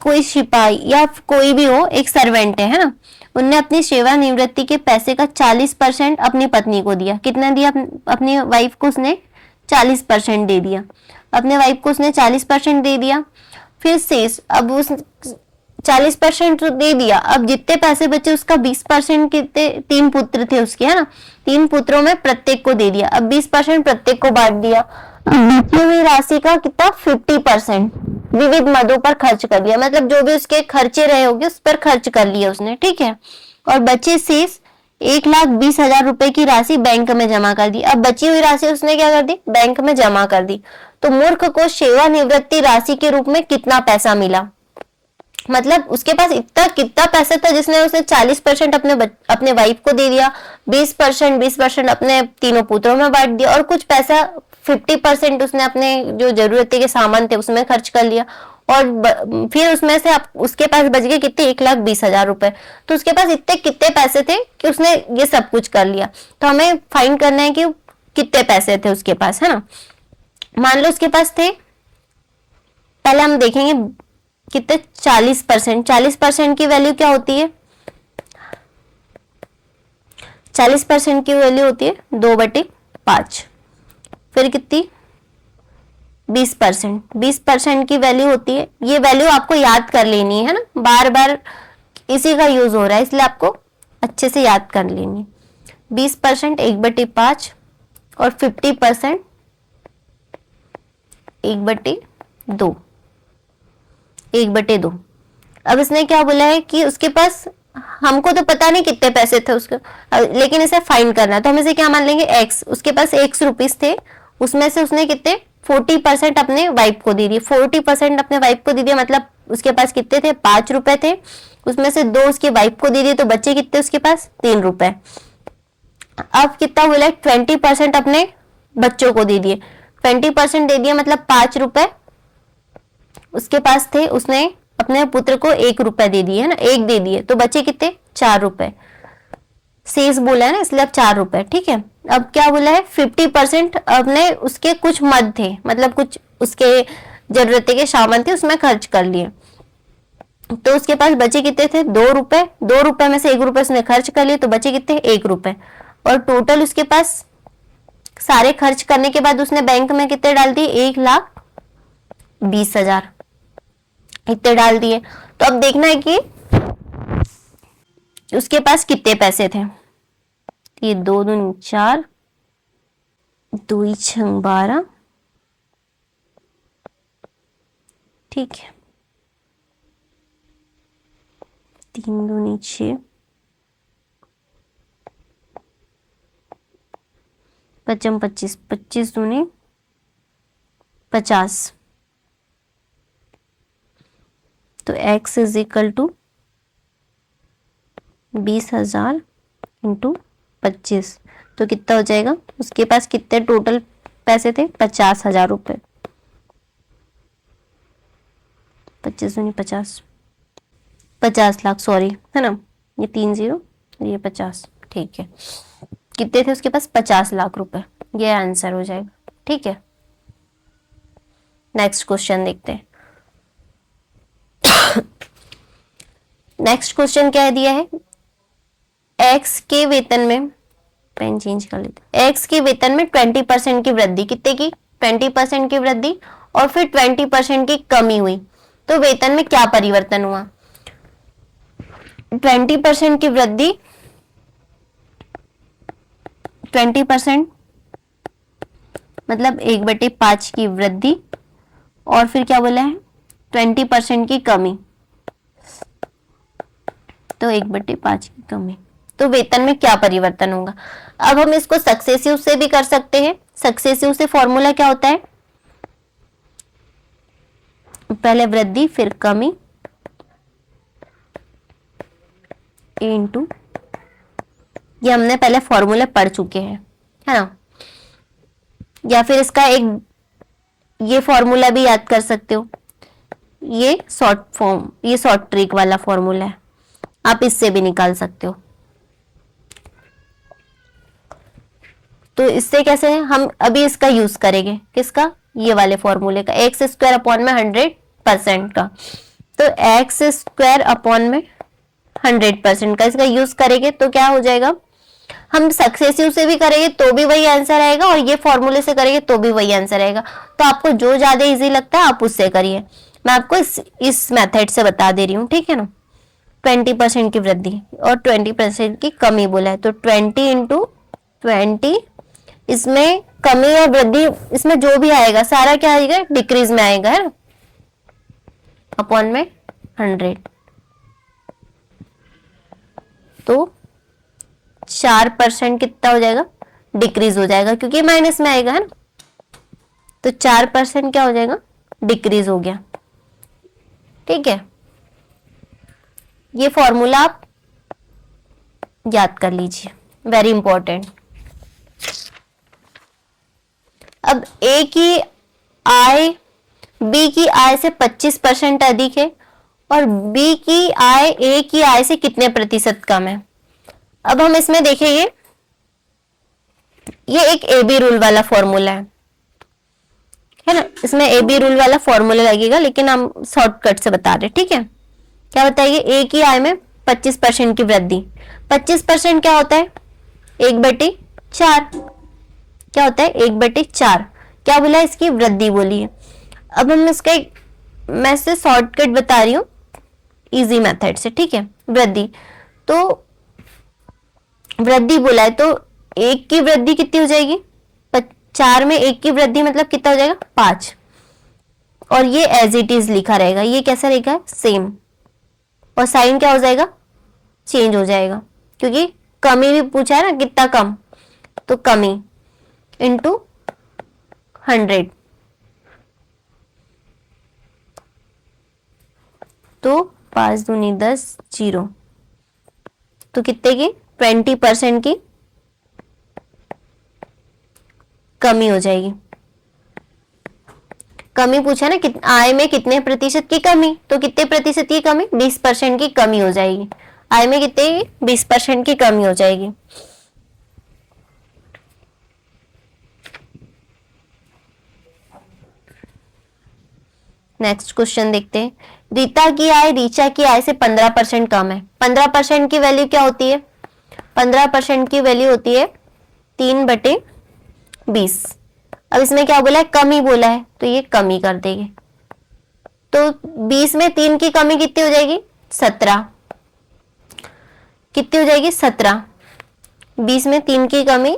कोई सिपाही या कोई भी हो, एक सर्वेंट है ना, उनने अपनी सेवानिवृत्ति के पैसे का 40% अपनी पत्नी को दिया। कितना दिया, अपनी वाइफ को उसने 40% दे दिया। अपने वाइफ को उसने 40% दे दिया। फिर शेष, अब उस 40% तो दे दिया, अब जितने पैसे बचे उसका 20% कितने, 3 पुत्र थे उसके, है ना, 3 पुत्रों में प्रत्येक को दे दिया। अब 20% प्रत्येक को बांट दिया। बची हुई राशि का कितना, 50% विविध मदों पर खर्च कर दिया। मतलब जो भी उसके खर्चे रहे होंगे उस पर खर्च कर लिया उसने। ठीक है, और बचे शेष 1,20,000 रुपए की राशि बैंक में जमा कर दी। अब बची हुई राशि उसने क्या कर दी, बैंक में जमा कर दी। तो मूर्ख को सेवानिवृत्ति राशि के रूप में कितना पैसा मिला, मतलब उसके पास इतना कितना पैसा था जिसने उसने 40% अपने वाइफ को दे दिया, 20% अपने तीनों पुत्रों में बांट दिया, और कुछ पैसा 50% उसने अपने जो जरूरत के सामान थे उसमें खर्च कर लिया। और फिर उसमें से उसके पास बच गए कितने, 1,20,000 रुपए। तो उसके पास इतने कितने पैसे थे कि उसने ये सब कुछ कर लिया। तो हमें फाइंड करना है कि कितने पैसे थे उसके पास, है ना। मान लो उसके पास थे, पहले हम देखेंगे कितने, 40%। 40% की वैल्यू क्या होती है, 40% की वैल्यू होती है 2/5। फिर कितनी, 20%। 20% की वैल्यू होती है, ये वैल्यू आपको याद कर लेनी है ना, बार बार इसी का यूज हो रहा है इसलिए आपको अच्छे से याद कर लेनी है। 20% 1/5 और 50% 1/2, 1/2। अब इसने क्या बोला है कि उसके पास, हमको तो पता नहीं कितने पैसे थे उसके, लेकिन इसे फाइंड करना है। तो हम इसे क्या मान लेंगे, x। उसके पास x रुपीस थे, उसमें से उसने कितने 40% अपने वाइफ को दे दिए। 40% अपने वाइफ को दे दिया, मतलब उसके पास कितने थे, 5 रुपए थे। उसमें से 2 उसकी वाइफ को दे दिए, तो बच्चे कितने उसके पास, 3 रुपए। अब कितना बोला, 20% अपने बच्चों को दे दिए। 20% दे दिया मतलब 5 रुपए उसके पास थे, उसने अपने पुत्र को 1 रुपए दे दिए, है ना, 1 दे दिए, तो बचे कितने, 4 रुपए। शेष बोला है ना, इसलिए अब 4 रुपए। ठीक है, अब क्या बोला है, 50% अपने उसके कुछ मद थे, मतलब कुछ उसके जरूरत के सामान थे उसमें खर्च कर लिए। तो उसके पास बचे कितने थे, 2 रुपए। 2 रुपए में से 1 रुपए उसने खर्च कर लिए, तो बचे कितने, 1 रुपए। और टोटल उसके पास सारे खर्च करने के बाद उसने बैंक में कितने डाल दिए, 1,20,000 इतने डाल दिए। तो अब देखना है कि उसके पास कितने पैसे थे। ये 2 दूनी 4, 2 6 12, ठीक है, 3 दूनी 6, 5 25, 25 दूनी 50। तो x is equal to 20,000 into 25। तो कितना हो जाएगा, उसके पास कितने टोटल पैसे थे, 50,000 रुपए। 25 दूनी 50, 50 लाख, सॉरी, है ना, ये 3 0, ये 50। ठीक है, कितने थे उसके पास, 50 लाख रुपए। ये आंसर हो जाएगा। ठीक है, नेक्स्ट क्वेश्चन देखते हैं। नेक्स्ट क्वेश्चन क्या दिया है, एक्स के वेतन में, पेन चेंज कर लेते, एक्स के वेतन में 20% की वृद्धि, कितने की, 20% की वृद्धि, और फिर 20% की कमी हुई। तो वेतन में क्या परिवर्तन हुआ, 20% की वृद्धि, 20% मतलब 1/5 की वृद्धि, और फिर क्या बोला है 20% की कमी, तो 1/5 की कमी। तो वेतन में क्या परिवर्तन होगा? अब हम इसको सक्सेसिव से भी कर सकते हैं। सक्सेसिव से फॉर्मूला क्या होता है? पहले वृद्धि फिर कमी इनटू, ये हमने पहले फॉर्मूला पढ़ चुके हैं, है ना। या फिर इसका एक ये फॉर्मूला भी याद कर सकते हो, ये शॉर्ट ट्रिक वाला फॉर्मूला है, आप इससे भी निकाल सकते हो। तो इससे कैसे हम अभी इसका यूज करेंगे, किसका? ये वाले फॉर्मूले का, एक्स स्क्वायर अपॉन में 100% का। तो एक्स स्क्वायर अपॉन में 100% का इसका यूज करेंगे तो क्या हो जाएगा? हम सक्सेसिव से भी करेंगे तो भी वही आंसर आएगा, और ये फॉर्मूले से करेंगे तो भी वही आंसर आएगा। तो आपको जो ज्यादा इजी लगता है आप उससे करिए, मैं आपको इस मेथड से बता दे रही हूँ, ठीक है ना। 20% की वृद्धि और 20% की कमी बोला है, तो 20 इंटू 20, इसमें कमी और वृद्धि, इसमें जो भी आएगा सारा क्या आएगा? डिक्रीज में आएगा, है ना, अपॉन में 100। तो 4% कितना हो जाएगा? डिक्रीज हो जाएगा, क्योंकि माइनस में आएगा, है ना। तो 4% क्या हो जाएगा? डिक्रीज हो गया, ठीक है। ये फॉर्मूला आप याद कर लीजिए, वेरी इंपॉर्टेंट। अब ए की आय बी की आय से 25% अधिक है, और बी की आय ए की आय से कितने प्रतिशत कम है? अब हम इसमें देखेंगे, ये एक ए बी रूल वाला फॉर्मूला है ना, इसमें ए बी रूल वाला फॉर्मूला लगेगा, लेकिन हम शॉर्टकट से बता रहे, ठीक है। क्या बताइए? ए की आय में 25% की वृद्धि, 25% क्या होता है? 1/4, क्या होता है? 1/4। क्या बोला? इसकी वृद्धि बोली है। अब हम इसका मैं से शॉर्टकट बता रही हूं इजी मेथड से, ठीक है। वृद्धि, तो वृद्धि बोला है, तो एक की वृद्धि कितनी हो जाएगी? 4 में एक की वृद्धि मतलब कितना हो जाएगा? 5। और ये एज इट इज लिखा रहेगा, ये कैसा लिखा है? सेम। और साइन क्या हो जाएगा? चेंज हो जाएगा, क्योंकि कमी भी पूछा है ना, कितना कम, तो कमी इंटू 100। तो 5 दूनी 10, 0। तो कितने की? 20% की कमी हो जाएगी। कमी पूछा ना, आय में कितने प्रतिशत की कमी, तो कितने प्रतिशत की कमी? 20% की कमी हो जाएगी। आय में कितने? 20% की कमी हो जाएगी। नेक्स्ट क्वेश्चन देखते हैं। रीता की आय रीचा की आय से 15% कम है। 15% की वैल्यू क्या होती है? 15% की वैल्यू होती है 3/20। अब इसमें क्या बोला है? कमी बोला है, तो ये कमी कर देंगे। तो 20 में 3 की कमी कितनी हो जाएगी? 17। कितनी हो जाएगी? 17। 20 में 3 की कमी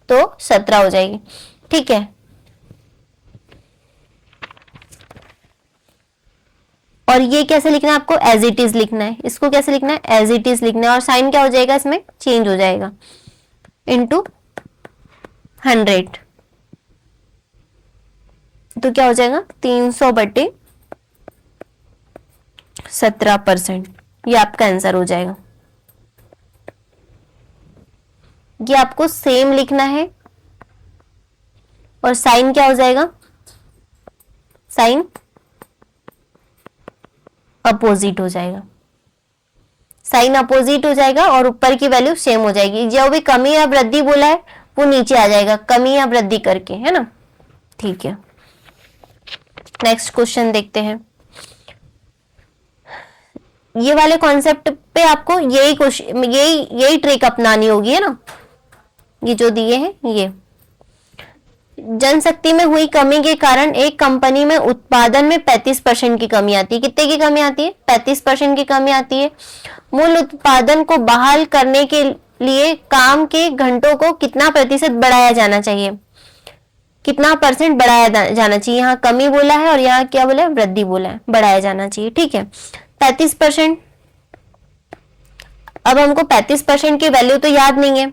तो 17 हो जाएगी, ठीक है। और ये कैसे लिखना है आपको? एज इट इज लिखना है। इसको कैसे लिखना है? एज इट इज लिखना है, और साइन क्या हो जाएगा? इसमें चेंज हो जाएगा, इनटू 100। तो क्या हो जाएगा? 300/17%। ये आपका आंसर हो जाएगा। ये आपको सेम लिखना है, और साइन क्या हो जाएगा? साइन अपोजिट हो जाएगा। साइन अपोजिट हो जाएगा, और ऊपर की वैल्यू सेम हो जाएगी। जो भी कमी या वृद्धि बोला है वो नीचे आ जाएगा, कमी या वृद्धि करके, है ना, ठीक है। नेक्स्ट क्वेश्चन देखते हैं। ये वाले कॉन्सेप्ट पे आपको यही क्वेश्चन, यही ट्रिक अपनानी होगी, है ना। ये जो दिए हैं, ये जनशक्ति में हुई कमी के कारण एक कंपनी में उत्पादन में 35% की कमी आती है। कितने की कमी आती है? 35% की कमी आती है। मूल उत्पादन को बहाल करने के लिए काम के घंटों को कितना प्रतिशत बढ़ाया जाना चाहिए? कितना परसेंट बढ़ाया जाना चाहिए। यहाँ कमी बोला है और यहाँ क्या बोला है, वृद्धि बोला है, बढ़ाया जाना चाहिए। ठीक है, 35%। अब हमको 35% की वैल्यू तो याद नहीं है।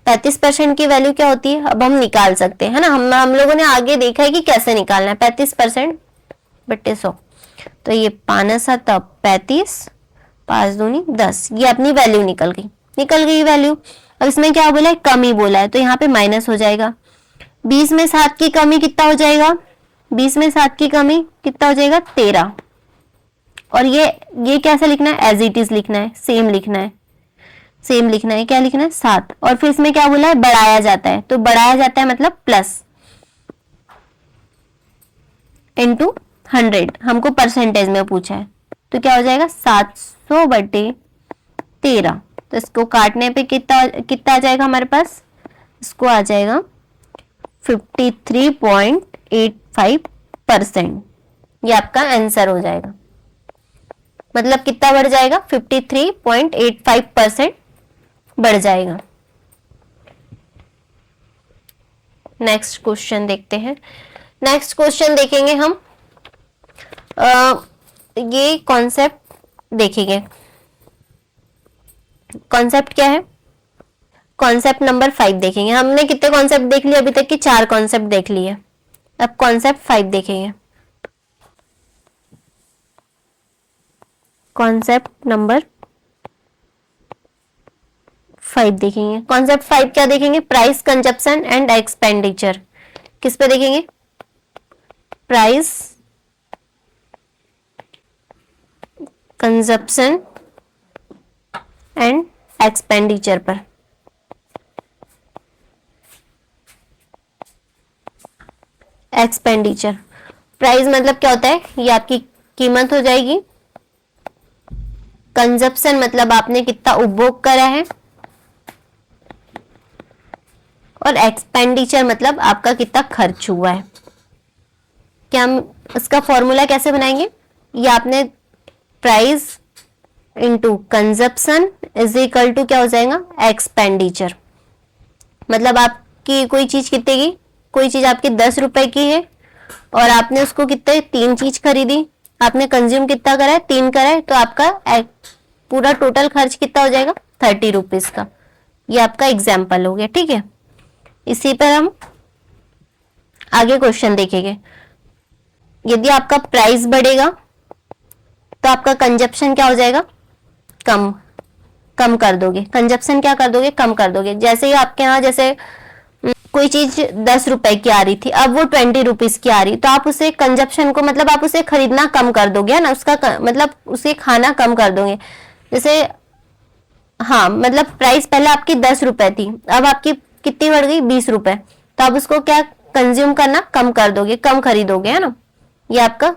35% की वैल्यू क्या होती है, अब हम निकाल सकते हैं, है ना। हम लोगों ने आगे देखा है कि कैसे निकालना है। 35% बट्टे 100, तो ये 5 7 35, 5 दूनी 10, ये अपनी वैल्यू निकल गई वैल्यू। अब इसमें क्या बोला है, कमी बोला है, तो यहाँ पे माइनस हो जाएगा। 20 में 7 की कमी कितना हो जाएगा, 20 में 7 की कमी कितना हो जाएगा, 13। और ये कैसे लिखना है, एज इट इज लिखना है, सेम लिखना है, सेम लिखना है। क्या लिखना है, 7। और फिर इसमें क्या बोला है, बढ़ाया जाता है, तो बढ़ाया जाता है मतलब प्लस इनटू 100, हमको परसेंटेज में पूछा है, तो क्या हो जाएगा 700 बटे 13। तो इसको काटने पे कितना आ जाएगा हमारे पास, इसको आ जाएगा 53.85%। ये आपका आंसर हो जाएगा। मतलब कितना बढ़ जाएगा, 53.85% बढ़ जाएगा। नेक्स्ट क्वेश्चन देखते हैं। नेक्स्ट क्वेश्चन देखेंगे हम, ये कॉन्सेप्ट देखेंगे। कॉन्सेप्ट क्या है, कॉन्सेप्ट नंबर 5 देखेंगे। हमने कितने कॉन्सेप्ट देख लिए अभी तक की, 4 कॉन्सेप्ट देख लिए। अब कॉन्सेप्ट 5 देखेंगे। कॉन्सेप्ट नंबर 5 देखेंगे। कॉन्सेप्ट 5 क्या देखेंगे, प्राइस, कंजप्शन एंड एक्सपेंडिचर। किस पे देखेंगे, प्राइस, कंजप्शन एंड एक्सपेंडिचर पर। एक्सपेंडिचर, प्राइस मतलब क्या होता है, ये आपकी कीमत हो जाएगी। कंजप्शन मतलब आपने कितना उपभोग करा है। और एक्सपेंडिचर मतलब आपका कितना खर्च हुआ है। क्या हम इसका फॉर्मूला कैसे बनाएंगे, ये आपने price into consumption is equal to क्या हो जाएगा, एक्सपेंडिचर। मतलब आपकी कोई चीज कितने की, कोई चीज आपकी 10 रुपए की है और आपने उसको कितने, 3 चीज खरीदी, आपने कंज्यूम कितना करा है, 3 करा है, तो आपका पूरा टोटल खर्च कितना हो जाएगा, 30 रुपीज का। ये आपका एग्जाम्पल हो गया। ठीक है, इसी पर हम आगे क्वेश्चन देखेंगे। यदि आपका प्राइस बढ़ेगा तो आपका कंजप्शन क्या हो जाएगा, कम कर दोगे। कंजप्शन क्या कर दोगे, कम कर दोगे। जैसे ही आपके यहाँ जैसे कोई चीज 10 रुपए की आ रही थी, अब वो 20 रुपीज की आ रही, तो आप उसे कंजप्शन को मतलब आप उसे खरीदना कम कर दोगे, है ना, उसका मतलब उसे खाना कम कर दोगे। जैसे हाँ, मतलब प्राइस पहले आपकी 10 रुपए थी, अब आपकी कितनी बढ़ गई, 20 रुपए, तो आप उसको क्या कंज्यूम करना कम कर दोगे, कम खरीदोगे, है ना। ये आपका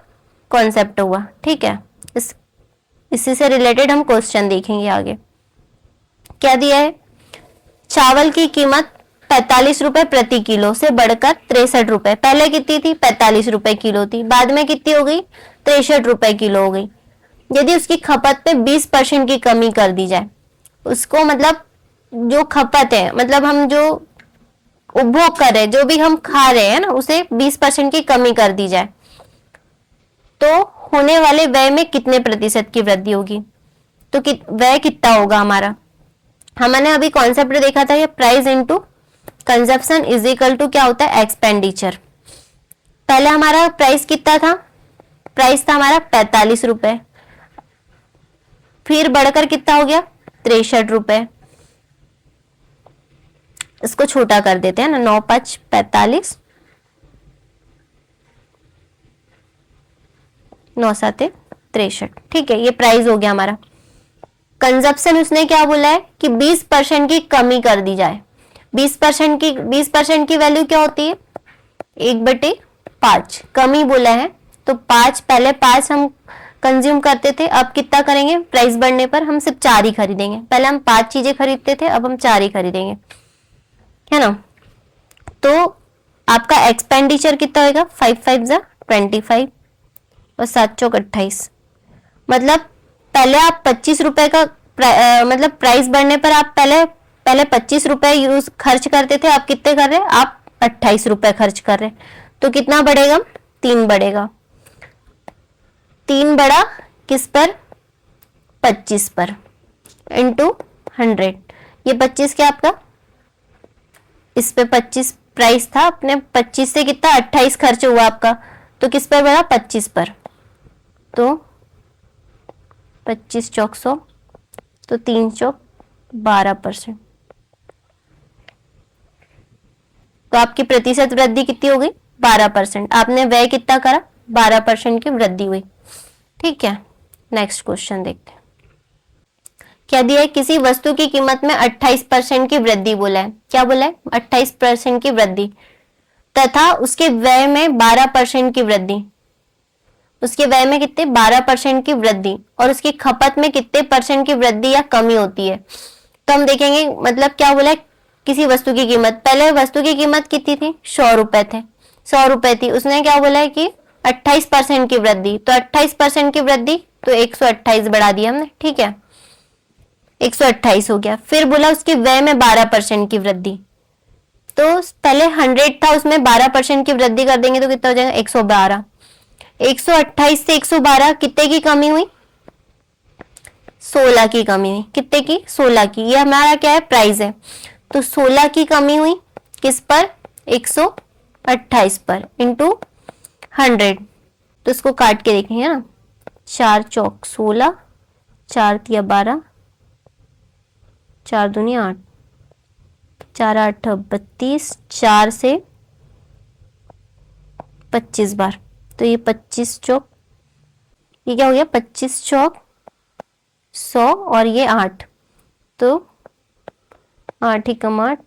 कॉन्सेप्ट हुआ। ठीक है, इसी से रिलेटेड हम क्वेश्चन देखेंगे आगे। क्या दिया है, चावल की कीमत 45 रुपए प्रति किलो से बढ़कर 63 रुपए, पहले कितनी थी, 45 रुपए किलो थी, बाद में कितनी हो गई, 63 रुपए किलो हो गई। यदि उसकी खपत पे 20% की कमी कर दी जाए, उसको मतलब जो खपत है, मतलब हम जो उपभोग कर रहे हैं, जो भी हम खा रहे हैं ना, उसे 20% की कमी कर दी जाए, तो होने वाले व्यय में कितने प्रतिशत की वृद्धि होगी। तो व्यय कितना होगा हमारा, हमने अभी कॉन्सेप्ट देखा था, ये price into consumption is equal to क्या होता है, एक्सपेंडिचर। पहले हमारा प्राइस कितना था, प्राइस था हमारा 45 रुपए, फिर बढ़कर कितना हो गया, 63 रुपए। इसको छोटा कर देते हैं ना, 9 5 45, 9 7 63। ठीक है, ये प्राइस हो गया हमारा। कंजप्शन उसने क्या बोला है कि 20% की कमी कर दी जाए। 20% की वैल्यू क्या होती है, 1/5। कमी बोला है तो 5, पहले 5 हम कंज्यूम करते थे, अब कितना करेंगे, प्राइस बढ़ने पर हम सिर्फ 4 ही खरीदेंगे। पहले हम 5 चीजें खरीदते थे, अब हम 4 ही खरीदेंगे, है ना। तो आपका एक्सपेंडिचर कितना होगा, 5 5 जा 25 और 7 चौक 28। मतलब पहले आप 25 रुपए का मतलब प्राइस बढ़ने पर आप पहले 25 रुपए यूज खर्च करते थे, आप कितने कर रहे हैं, आप ₹28 खर्च कर रहे हैं, तो कितना बढ़ेगा? 3 बढ़ेगा। 3 बढ़ा किस पर? 25 पर, इंटू 100। ये 25 क्या आपका? इस पे 25 प्राइस था अपने, 25 से कितना? 28 खर्च हुआ आपका, तो किस पर बढ़ा? 25 पर। तो 25 चौक 100, तो 3 चौक 12%। तो आपकी प्रतिशत वृद्धि कितनी हो गई? 12%। आपने व्यय कितना करा? 12% की वृद्धि हुई। ठीक है, नेक्स्ट क्वेश्चन देखते हैं। क्या दिया है? किसी वस्तु की कीमत में 28% की वृद्धि बोला है। क्या बोला है? 28% की वृद्धि, तथा उसके व्यय में 12% की वृद्धि। उसके व्यय में कितने? 12% की वृद्धि, और उसकी खपत में कितने परसेंट की वृद्धि या कमी होती है। तो हम देखेंगे, मतलब क्या बोला है? किसी वस्तु की कीमत, पहले वस्तु की कीमत कितनी थी? 100 रुपए थे, 100 रुपए थी। उसने क्या बोला है कि 28% की वृद्धि, तो 28% की वृद्धि, तो 128 बढ़ा दिया हमने। ठीक है, 128 हो गया। फिर बोला उसके व्यय में 12% की वृद्धि, तो पहले 100 था, उसमें 12% की वृद्धि कर देंगे तो कितना हो जाएगा? 112। 128 से 112 कितने की कमी हुई? 16 की कमी हुई। कितने की? 16 की। ये हमारा क्या है? प्राइस है। तो 16 की कमी हुई किस पर? 128 पर, इंटू 100। तो इसको काट के देखेंगे ना, 4 चौक 16, 4 तिया 12, 4 दूनी 8, 4 8 32, 4 से 25 बार, तो ये 25 चौक, ये क्या हो गया? 25 चौक 100, और ये 8, तो 8 ही कम 8,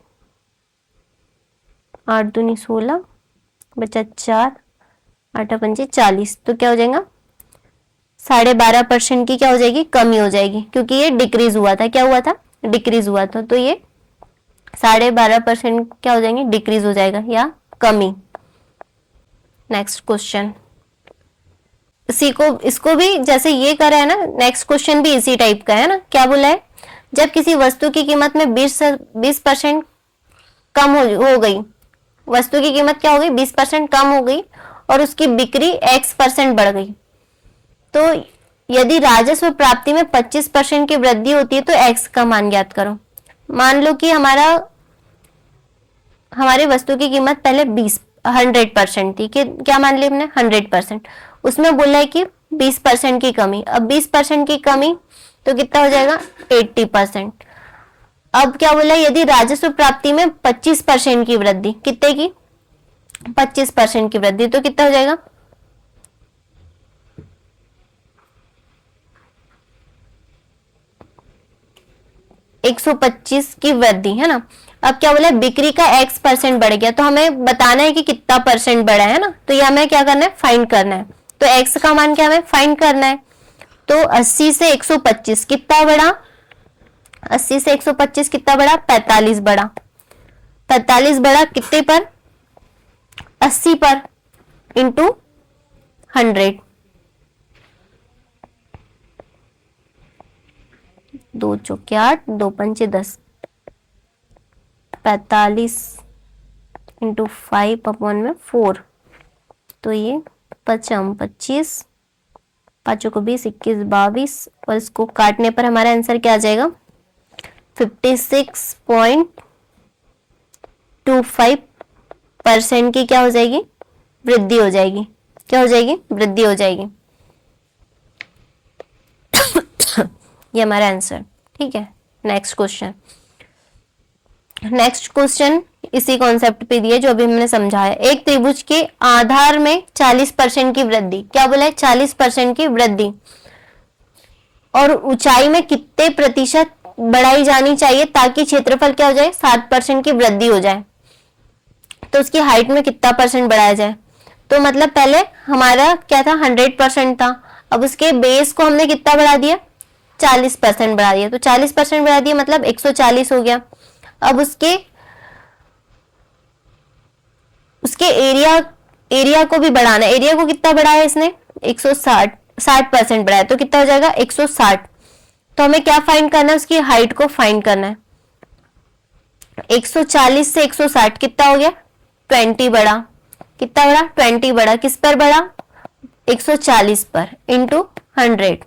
8 दूनी 16, बचा 4, 8 पंजे 40। तो क्या हो जाएगा? 12.5% की क्या हो जाएगी? कमी हो जाएगी, क्योंकि ये डिक्रीज हुआ था। क्या हुआ था? डिक्रीज हुआ था। तो ये 12.5% क्या हो जाएंगे? डिक्रीज हो जाएगा या कमी। नेक्स्ट क्वेश्चन, इसी को, इसको भी जैसे ये करा है ना, नेक्स्ट क्वेश्चन भी इसी टाइप का है ना। क्या बोला है? जब किसी वस्तु की कीमत में 20% कम हो गई, वस्तु की कीमत क्या हो गई? 20% कम हो गई, और उसकी बिक्री X% बढ़ गई, तो यदि राजस्व प्राप्ति में 25% की वृद्धि होती है तो X का मान ज्ञात करो। मान लो कि हमारी वस्तु की कीमत पहले 100% थी, कि क्या मान लिया हमने? 100%। उसमें बोला है कि 20% की कमी। अब 20% की कमी तो कितना हो जाएगा? 80%। अब क्या बोला है? यदि राजस्व प्राप्ति में 25% की वृद्धि, कितने की? 25% की वृद्धि, तो कितना हो जाएगा? 125 की वृद्धि, है ना। अब क्या बोला है? बिक्री का X% बढ़ गया, तो हमें बताना है कि कितना परसेंट बढ़ा है ना, तो ये हमें क्या करना है? फाइंड करना है। तो X का मान क्या हमें फाइंड करना है? तो 80 से 125 कितना बढ़ा? 80 से 125 कितना बढ़ा? 45 बढ़ा। 45 बढ़ा कितने पर? 80 पर, इंटू 100। 2 चौके 8, 2 पंचे 10, 45 इंटू 5 अपॉन में 4, तो ये 25, 5 को 20, 21, 22, और इसको काटने पर हमारा आंसर क्या आ जाएगा? 56.25% की क्या हो जाएगी? वृद्धि हो जाएगी। क्या हो जाएगी? वृद्धि हो जाएगी। ये हमारा आंसर। ठीक है, नेक्स्ट क्वेश्चन। नेक्स्ट क्वेश्चन इसी कॉन्सेप्ट पे दिए जो अभी हमने समझाया। एक त्रिभुज के आधार में 40% की वृद्धि, क्या बोला है? 40% की वृद्धि, और ऊंचाई में कितने प्रतिशत बढ़ाई जानी चाहिए ताकि क्षेत्रफल क्या हो जाए? 60% की वृद्धि हो जाए। तो उसकी हाइट में कितना परसेंट बढ़ाया जाए? तो मतलब पहले हमारा क्या था? 100% था, अब उसके बेस को हमने कितना बढ़ा दिया? 40% बढ़ा दिया। तो 40% बढ़ा दिया मतलब 140 हो गया। अब उसके एरिया को भी बढ़ाना है। एरिया को कितना बढ़ाया इसने? 60% बढ़ाया, तो कितना हो जाएगा? 160। तो हमें क्या फाइंड करना है? उसकी हाइट को फाइंड करना है। 140 से 160 कितना हो गया? 20 बढ़ा, कितना बढ़ा? 20 बढ़ा, किस पर बढ़ा? 140 पर, इंटू 100,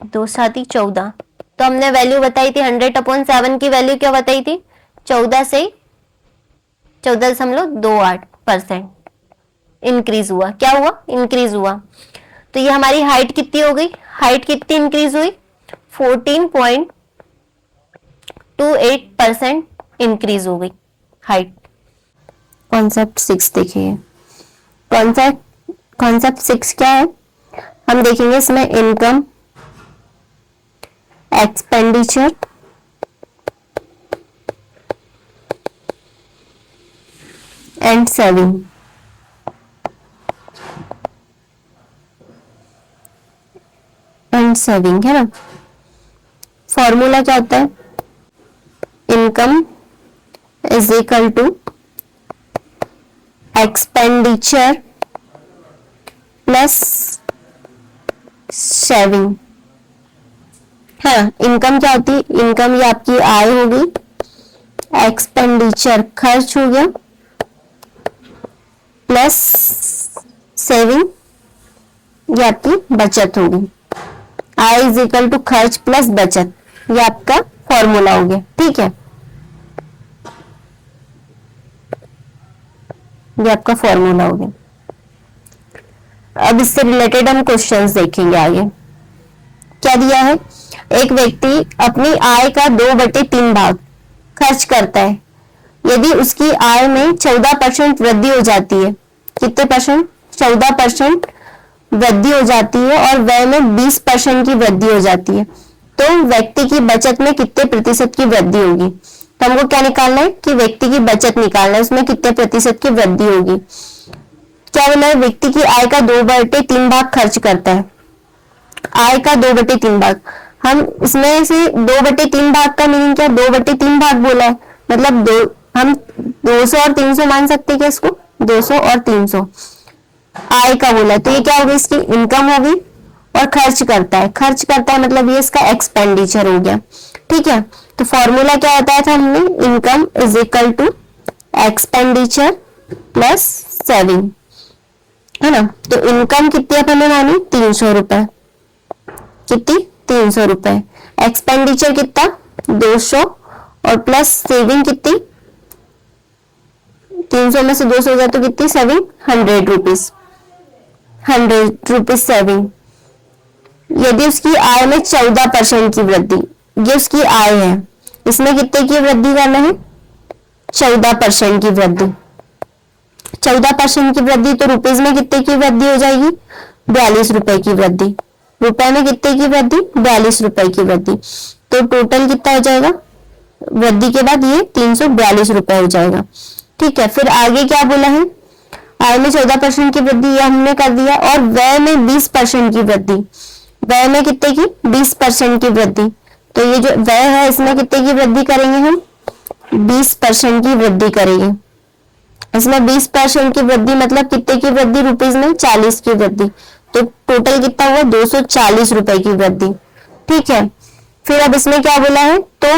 2×7=14। तो हमने वैल्यू बताई थी 100/7 की वैल्यू क्या बताई थी? 14 से 14.28% इंक्रीज हुआ। क्या हुआ? इंक्रीज हुआ। तो ये हमारी हाइट कितनी हो गई? हाइट कितनी इंक्रीज हुई? 14.28% इंक्रीज हो गई हाइट। कॉन्सेप्ट 6 देखिए। कॉन्सेप्ट 6 क्या है? हम देखेंगे इसमें income, expenditure, and saving. Saving है ना। फॉर्मूला क्या होता है? Income is equal to expenditure plus saving है ना। इनकम क्या होती है? इनकम ये आपकी आय होगी, एक्सपेंडिचर खर्च हो गया, प्लस सेविंग ये आपकी बचत होगी। आय इज इक्वल टू खर्च प्लस बचत, ये आपका फॉर्मूला हो गया। ठीक है, ये आपका फॉर्मूला हो गया। अब इससे रिलेटेड हम क्वेश्चंस देखेंगे आगे। क्या दिया है? एक व्यक्ति अपनी आय का 2/3 भाग खर्च करता है। यदि उसकी आय में 14% वृद्धि हो जाती है, कितने परसेंट? 14% वृद्धि हो जाती है और व्यय में 20% की वृद्धि हो जाती है, तो व्यक्ति की बचत में कितने प्रतिशत की वृद्धि होगी? तो हमको क्या निकालना है? कि व्यक्ति की बचत निकालना है, उसमें कितने प्रतिशत की वृद्धि होगी। क्या बोला है? व्यक्ति की आय का 2/3 भाग खर्च करता है। आय का 2/3 भाग, हम इसमें से 2/3 भाग का मीनिंग क्या? 2/3 भाग बोला है मतलब हम 200 और 300 मान सकते हैं क्या इसको? 200 और 300 आय का बोला है, तो ये क्या होगी? इसकी इनकम होगी। और खर्च करता है, खर्च करता है मतलब ये इसका एक्सपेंडिचर हो गया। ठीक है, तो फॉर्मूला क्या बताया था हमने? Income is equal to expenditure plus saving, है ना। तो इनकम कितनी अपन ने मानी? 300 रुपए। कितनी? 300 रुपए। एक्सपेंडिचर कितना? 200 और प्लस सेविंग कितनी? 300 में से 200 गया तो कितनी? Saving 100 rupees. 100 rupees saving. यदि उसकी आय में 14% की वृद्धि, ये उसकी आय है, इसमें कितने की वृद्धि करना है? 14% की वृद्धि। 14% की वृद्धि तो रुपीज में कितने की वृद्धि हो जाएगी? 42 रुपए की वृद्धि। रुपए में कितने की वृद्धि? 42 रुपए की वृद्धि। तो टोटल कितना हो जाएगा? वृद्धि के बाद ये 342 रुपए हो जाएगा। ठीक है, फिर आगे क्या बोला है? आय में 14% की वृद्धि, ये हमने कर दिया। और व्यय में 20% की वृद्धि। व्यय में कितने की? 20% की वृद्धि। तो ये जो व्यय है इसमें कितने की वृद्धि करेंगे हम? 20% की वृद्धि करेंगे। इसमें 20% की वृद्धि मतलब कितने की वृद्धि? रुपीज में 40 की वृद्धि। तो टोटल कितना हुआ? 240 रुपए की वृद्धि। ठीक है, फिर अब इसमें क्या बोला है? तो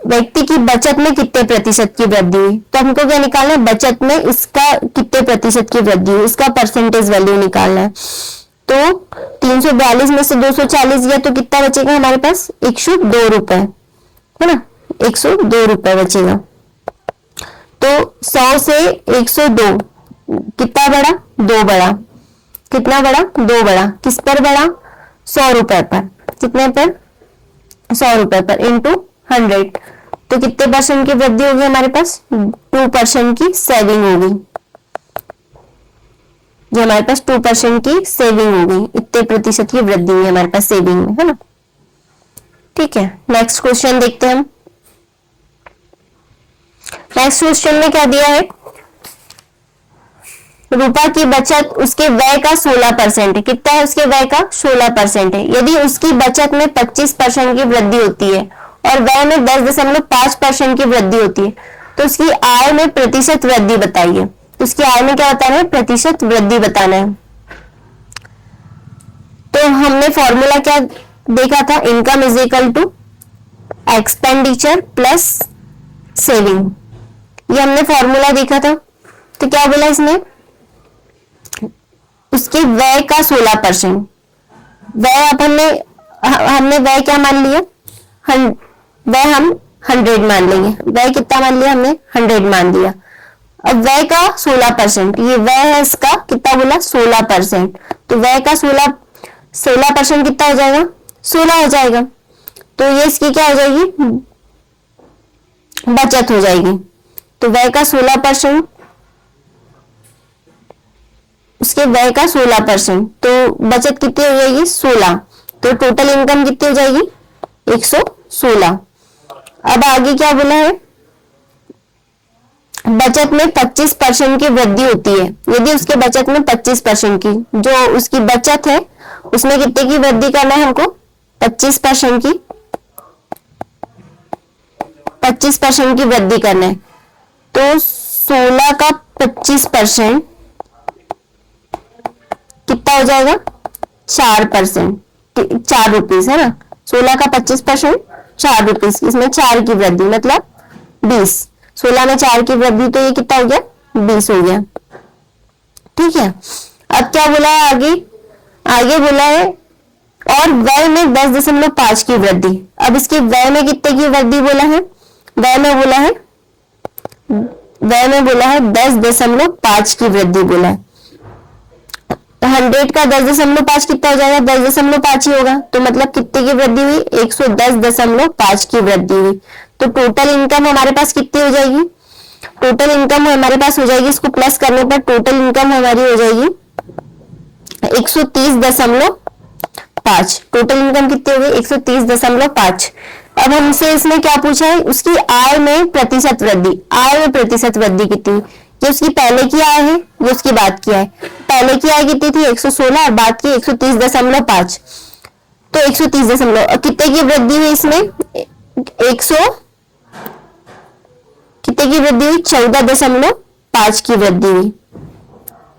व्यक्ति की बचत में कितने प्रतिशत की वृद्धि हुई? तो हमको क्या निकालना है? बचत में इसका कितने प्रतिशत की वृद्धि हुई, इसका परसेंटेज वैल्यू निकालना है। तो 342 में से 240 गया तो कितना बचेगा हमारे पास? 102 रुपए, है ना। 102 रुपए बचेगा। तो 100 से 102 कितना बढ़ा? 2 बढ़ा। कितना बढ़ा? 2 बढ़ा। किस पर बढ़ा? 100 रुपए पर। कितने पर? 100 रुपए पर इंटू 100। तो कितने परसेंट की वृद्धि होगी हमारे पास? 2% की सेविंग होगी। जो हमारे पास 2% की सेविंग हो गई, इतने प्रतिशत की वृद्धि हुई हमारे पास सेविंग में, है ना। ठीक है, नेक्स्ट क्वेश्चन देखते हैं हम। नेक्स्ट क्वेश्चन में क्या दिया है? रूपा की बचत उसके व्यय का 16% है। कितना है उसके व्यय का? 16% है। यदि उसकी बचत में 25% की वृद्धि होती है और व्यय में 10.5% की वृद्धि होती है, तो उसकी आय में प्रतिशत वृद्धि बताइए। तो उसकी आय में क्या बताना है? प्रतिशत वृद्धि बताना है। तो हमने फॉर्मूला क्या देखा था? Income is equal to expenditure plus saving, ये हमने फॉर्मूला देखा था। तो क्या बोला इसने, उसके व्यय का 16%। व्यय अब हमने व्यय क्या मान लिया, व्यय हम 100 मान लेंगे। व्यय कितना मान लिया हमने, 100 मान लिया। अब व्यय का 16%, ये व्यय है इसका कितना बोला, 16%। तो व्यय का 16% कितना हो जाएगा, 16 हो जाएगा। तो ये इसकी क्या हो जाएगी, बचत हो जाएगी। तो व्यय का 16%, उसके व्यय का 16%, तो बचत कितनी हो जाएगी, 16। तो टोटल इनकम कितनी हो जाएगी, 116। अब आगे क्या बोला है, बचत में 25% की वृद्धि होती है। यदि उसके बचत में 25% की, जो उसकी बचत है उसमें कितने की वृद्धि करना है हमको, 25% की, 25% की वृद्धि करना है। तो 16 का 25% कितना हो जाएगा, 4%, 4 रुपीज है ना। 16 का 25%, 4 रुपीज, इसमें 4 की वृद्धि मतलब 20। 16 में 4 की वृद्धि, तो ये कितना हो गया, 20 हो गया। ठीक है। अब क्या बोला है आगे, आगे बोला है और व्यय में 10.5 की वृद्धि। अब इसके व्यय में कितने की वृद्धि बोला है, व्यय में बोला है 10.5 की वृद्धि बोला है। 100 का 10.5 कितना हो जाएगा, 10.5 ही होगा। तो मतलब कितने की वृद्धि हुई, 110.5 की वृद्धि हुई। तो टोटल इनकम हमारे पास कितनी हो जाएगी, टोटल इनकम हमारे पास हो जाएगी, इसको प्लस करने पर टोटल इनकम हमारी हो जाएगी 130.5। टोटल इनकम कितनी हो गई, 130.5। अब हमसे इसने क्या पूछा है, उसकी आय में प्रतिशत वृद्धि। आय में प्रतिशत वृद्धि कितनी, ये उसकी पहले की आय है, ये उसकी बाद की आय। पहले की आय कितनी थी, 116, और बाद की 130.5। तो 130 कितने की वृद्धि हुई इसमें, 100 कितने की वृद्धि हुई, 14.5 की वृद्धि हुई।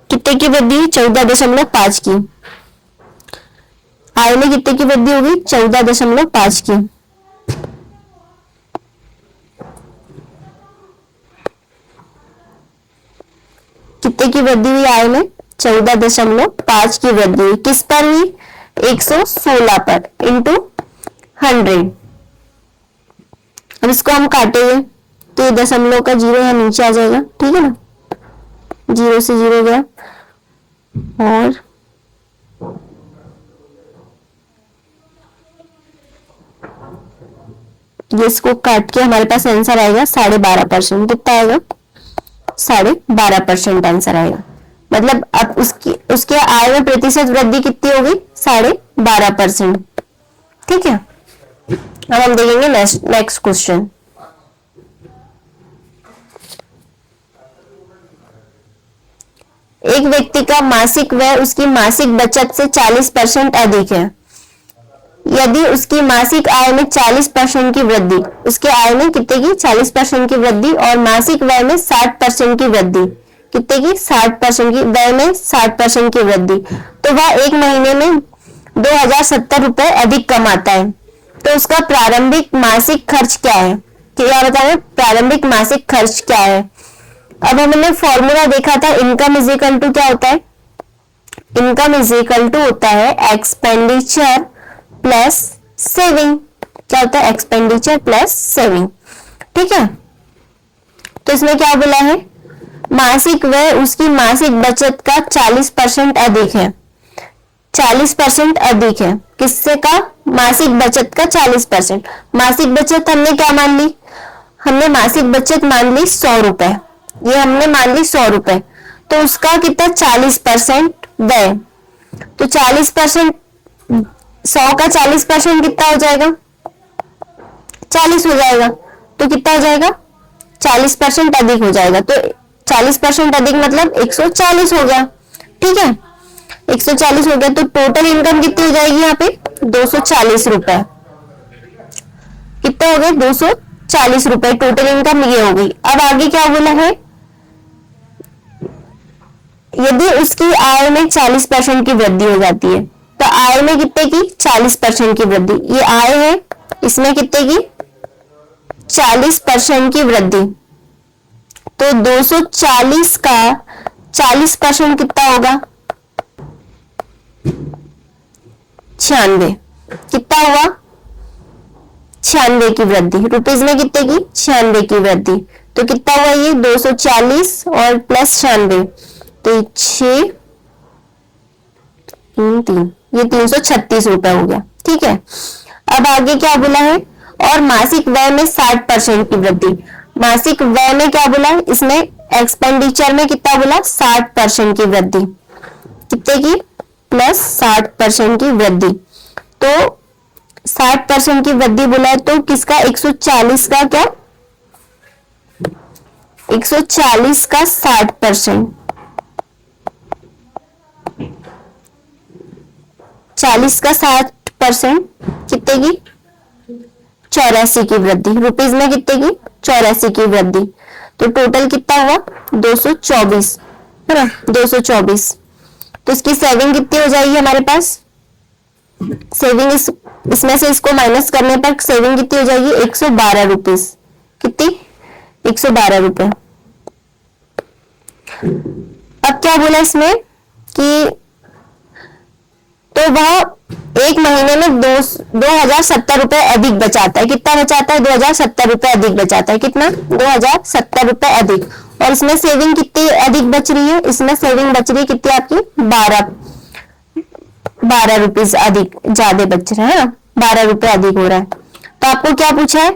कितने की वृद्धि हुई, 14.5 की। आय में कितने की वृद्धि होगी, 14.5 की। कितने की वृद्धि हुई, आय में 14.5 की वृद्धि हुई। किस पर हुई, 116 पर इंटू 100। अब इसको हम काटेंगे तो ये दशमलव का 0 यहाँ नीचे आ जाएगा, ठीक है ना, 0 से 0 गया। और ये इसको काट के हमारे पास आंसर आएगा 12.5%। कितना आएगा, 12.5% आंसर आएगा। मतलब अब उसके आय में प्रतिशत वृद्धि कितनी होगी, 12.5%। ठीक है। अब हम देखेंगे नेक्स्ट क्वेश्चन। एक व्यक्ति का मासिक व्यय उसकी मासिक बचत से 40% अधिक है। यदि उसकी मासिक आय में 40% की वृद्धि, उसके आय में कितने की, 40% की वृद्धि, और मासिक व्यय में 60% की वृद्धि, कितने की, 60% की, व्यय में 60% की वृद्धि, तो वह एक महीने में 2070 रुपए अधिक कमाता है। तो उसका प्रारंभिक मासिक खर्च क्या है, क्या बताएं, प्रारंभिक मासिक खर्च क्या है। अब हमने फॉर्मूला देखा था, इनकम इज इक्वल टू क्या होता है, इनकम इज इक्वल टू होता है एक्सपेंडिचर प्लस सेविंग। क्या होता है, एक्सपेंडिचर प्लस सेविंग। ठीक है। तो इसमें क्या बोला है, मासिक व्यय उसकी मासिक बचत का 40% अधिक है। 40% अधिक है किससे का, मासिक बचत का 40%। मासिक बचत हमने क्या मान ली, हमने मासिक बचत मान ली 100 रुपए, ये हमने मान ली 100 रुपए। तो उसका कितना, 40% व्यय। तो 40%, 100 का 40% कितना हो जाएगा, 40 हो जाएगा। तो कितना हो जाएगा, 40% अधिक हो जाएगा। तो 40% अधिक मतलब 140 हो गया। ठीक है, 140 हो गया। तो टोटल इनकम कितनी हो जाएगी यहाँ पे, 240 रुपए। कितना हो गए, 240 रुपए टोटल इनकम ये हो गई। अब आगे क्या बोला है, यदि उसकी आय में 40% की वृद्धि हो जाती है, तो आय में कितने की, 40% की वृद्धि। ये आय है, इसमें कितने की, 40% की वृद्धि। तो 240 का 40% कितना होगा? 96। कितना हुआ? 96 की वृद्धि। रुपीज में कितने की? 96 की वृद्धि। तो कितना हुआ ये? 240 और प्लस 96, तो 6 3 ये 336 रुपए हो गया। ठीक है, अब आगे क्या बोला है? और मासिक व्यय में 60% की वृद्धि। मासिक व्यय में क्या बोला है? इसमें एक्सपेंडिचर में कितना बोला? 60% की वृद्धि। कितने की? प्लस 60% की वृद्धि। तो 60% की वृद्धि बोला है, तो किसका? 140 का क्या? 140 का 60%, 40 का 60% कितने की? 84 की वृद्धि। रुपीज में कितने की? 84 की वृद्धि। तो टोटल कितना हुआ? 224, है ना? 224। तो इसकी सेविंग कितनी हो जाएगी हमारे पास? सेविंग इसमें से इसको माइनस करने पर सेविंग कितनी हो जाएगी? 112 रुपीज। कितनी? 112 रुपए। अब क्या बोला इसमें कि तो वह एक महीने में 2070 रुपए अधिक बचाता है। कितना बचाता है? 2070 रुपए अधिक बचाता है। कितना? 2070 रुपए अधिक। और इसमें सेविंग कितनी अधिक बच रही है? इसमें सेविंग बच रही है कितनी आपकी? 12 रुपीज अधिक, ज्यादा बच रहा है ना, 12 रुपए अधिक हो रहा है। तो आपको क्या पूछा है?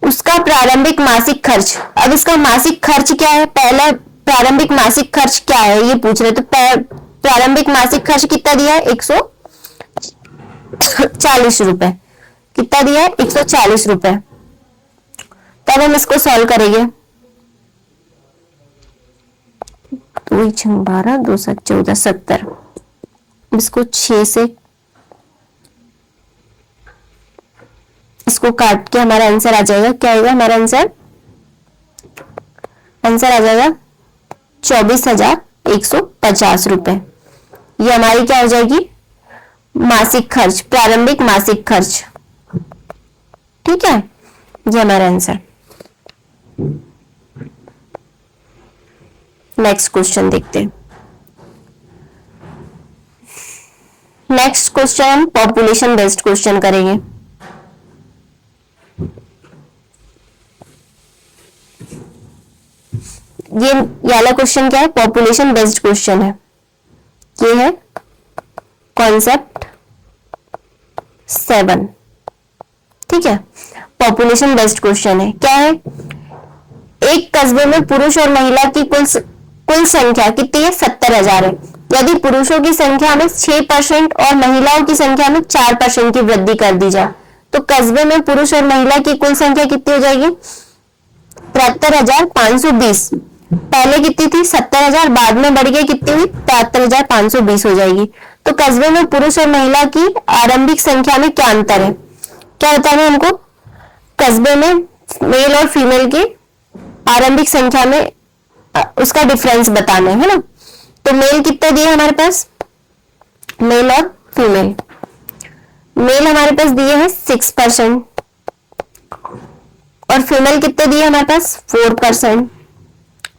उसका प्रारंभिक मासिक खर्च। अब इसका मासिक खर्च क्या है? पहले प्रारंभिक मासिक खर्च क्या है ये पूछ रहे। तो प्रारंभिक मासिक खर्च कितना दिया है? 140 रुपए। कितना दिया है? 140 रुपए। तब हम इसको सॉल्व करेंगे। 2 12 2 7 14 70। इसको 6 से इसको काट के हमारा आंसर आ जाएगा। क्या आएगा हमारा आंसर? आंसर आ जाएगा 24,150 रुपए। ये हमारी क्या हो जाएगी? मासिक खर्च, प्रारंभिक मासिक खर्च। ठीक है, ये हमारा आंसर। नेक्स्ट क्वेश्चन देखते हैं। नेक्स्ट क्वेश्चन हम पॉपुलेशन बेस्ड क्वेश्चन करेंगे। ये वाला क्वेश्चन क्या है? पॉपुलेशन बेस्ड क्वेश्चन है। ये है कॉन्सेप्ट 7। ठीक है, पॉपुलेशन बेस्ड क्वेश्चन है। क्या है? एक कस्बे में पुरुष और महिला की कुल संख्या कितनी है? 70,000 है। यदि पुरुषों की संख्या में 6% और महिलाओं की संख्या में 4% की वृद्धि कर दी जाए, तो कस्बे में पुरुष और महिला की कुल संख्या कितनी हो जाएगी? 73,520। पहले कितनी थी? 70,000, बाद में बढ़ गई, कितनी हुई? 73,520 हो जाएगी। तो कस्बे में पुरुष और महिला की आरंभिक संख्या में क्या अंतर है? क्या बताना है हमको? कस्बे में मेल और फीमेल की आरंभिक संख्या में उसका डिफरेंस बताना है ना। तो मेल कितने दिए हमारे पास? मेल और फीमेल। मेल हमारे पास दिए हैं 6% और फीमेल कितने दिए हमारे पास? 4%।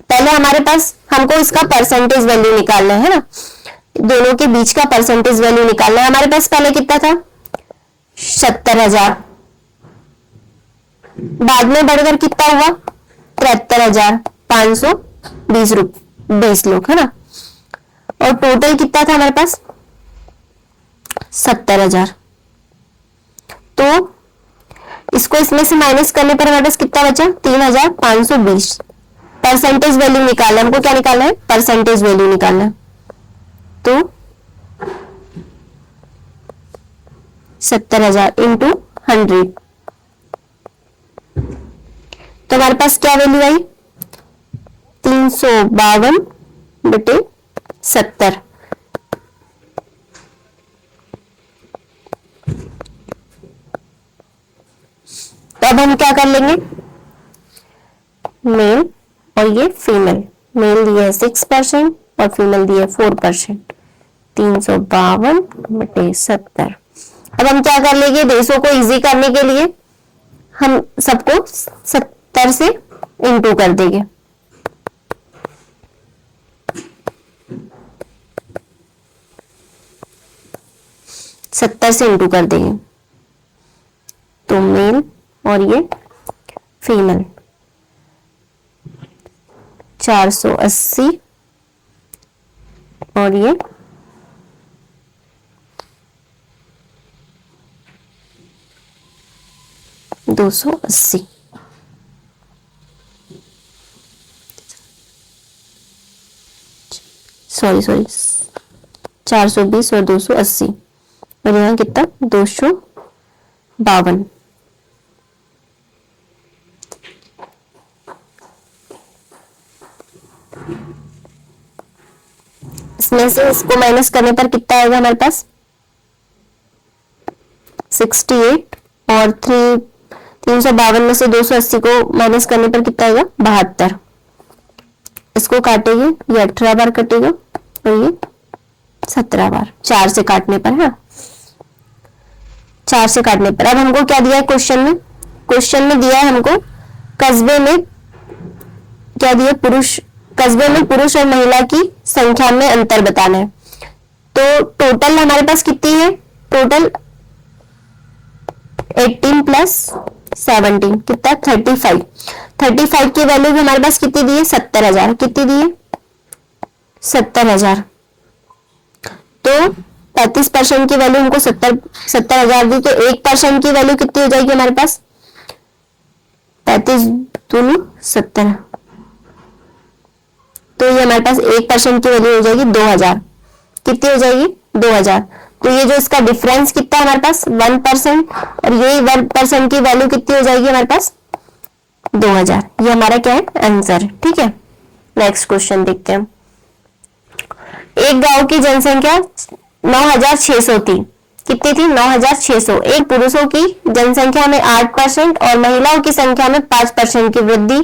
पहले हमारे पास हमको इसका परसेंटेज वैल्यू निकालना है ना, दोनों के बीच का परसेंटेज वैल्यू निकालना है। हमारे पास पहले कितना था? 70,000। बाद में बढ़कर कितना हुआ? 73,520 लोग, है ना। और टोटल कितना था हमारे पास? 70,000। तो इसको इसमें से माइनस करने पर हमारे पास कितना बचा? 3,520। परसेंटेज वैल्यू निकालना, हमको क्या निकालना है? परसेंटेज वैल्यू निकालना है। तो 70,000 इंटू 100, तो हमारे पास क्या वैल्यू आई? 352/70। तो अब हम क्या कर लेंगे? मेल और ये फीमेल। मेल दिया है 6% और फीमेल दिया है 4%। 352/70। अब हम क्या कर लेंगे? रेशो को इजी करने के लिए हम सबको 70 से इंटू कर देंगे, 70 से इंटू कर देंगे, तो मेल और ये फीमेल 480 और ये 280। सॉरी 420 और 280 और यहाँ कितना 252। इसमें से इसको माइनस करने पर कितना आएगा हमारे पास 68 और 352 में से 280 को माइनस करने पर कितना आएगा 72। इसको काटेंगे, ये 18 बार कटेगा और ये 17 बार, 4 से काटने पर। हाँ 4 से काटने पर। अब हमको क्या दिया है क्वेश्चन में? क्वेश्चन में दिया है हमको कस्बे में क्या दिया, कस्बे में पुरुष और महिला की संख्या में अंतर बताना है। तो टोटल हमारे पास कितनी है? टोटल 18 प्लस 17 कितना 35। 35 की वैल्यू भी हमारे पास कितनी दी है 70,000। कितनी दी है 70,000। तो 35% की वैल्यू हमको 70,000 दी, तो 1% की वैल्यू कितनी हो जाएगी हमारे पास 35 दूनी 70, तो ये हमारे पास 1% की वैल्यू हो जाएगी 2,000। कितनी हो जाएगी 2,000। तो ये जो इसका डिफरेंस कितना है हमारे पास 1%, और ये 1% की वैल्यू कितनी हो जाएगी हमारे पास 2,000। ये हमारा क्या है आंसर। ठीक है, नेक्स्ट क्वेश्चन देखते हैं। एक गांव की जनसंख्या 9,600 थी। कितनी थी 9,600। एक पुरुषों की जनसंख्या में 8% और महिलाओं की संख्या में 5% की वृद्धि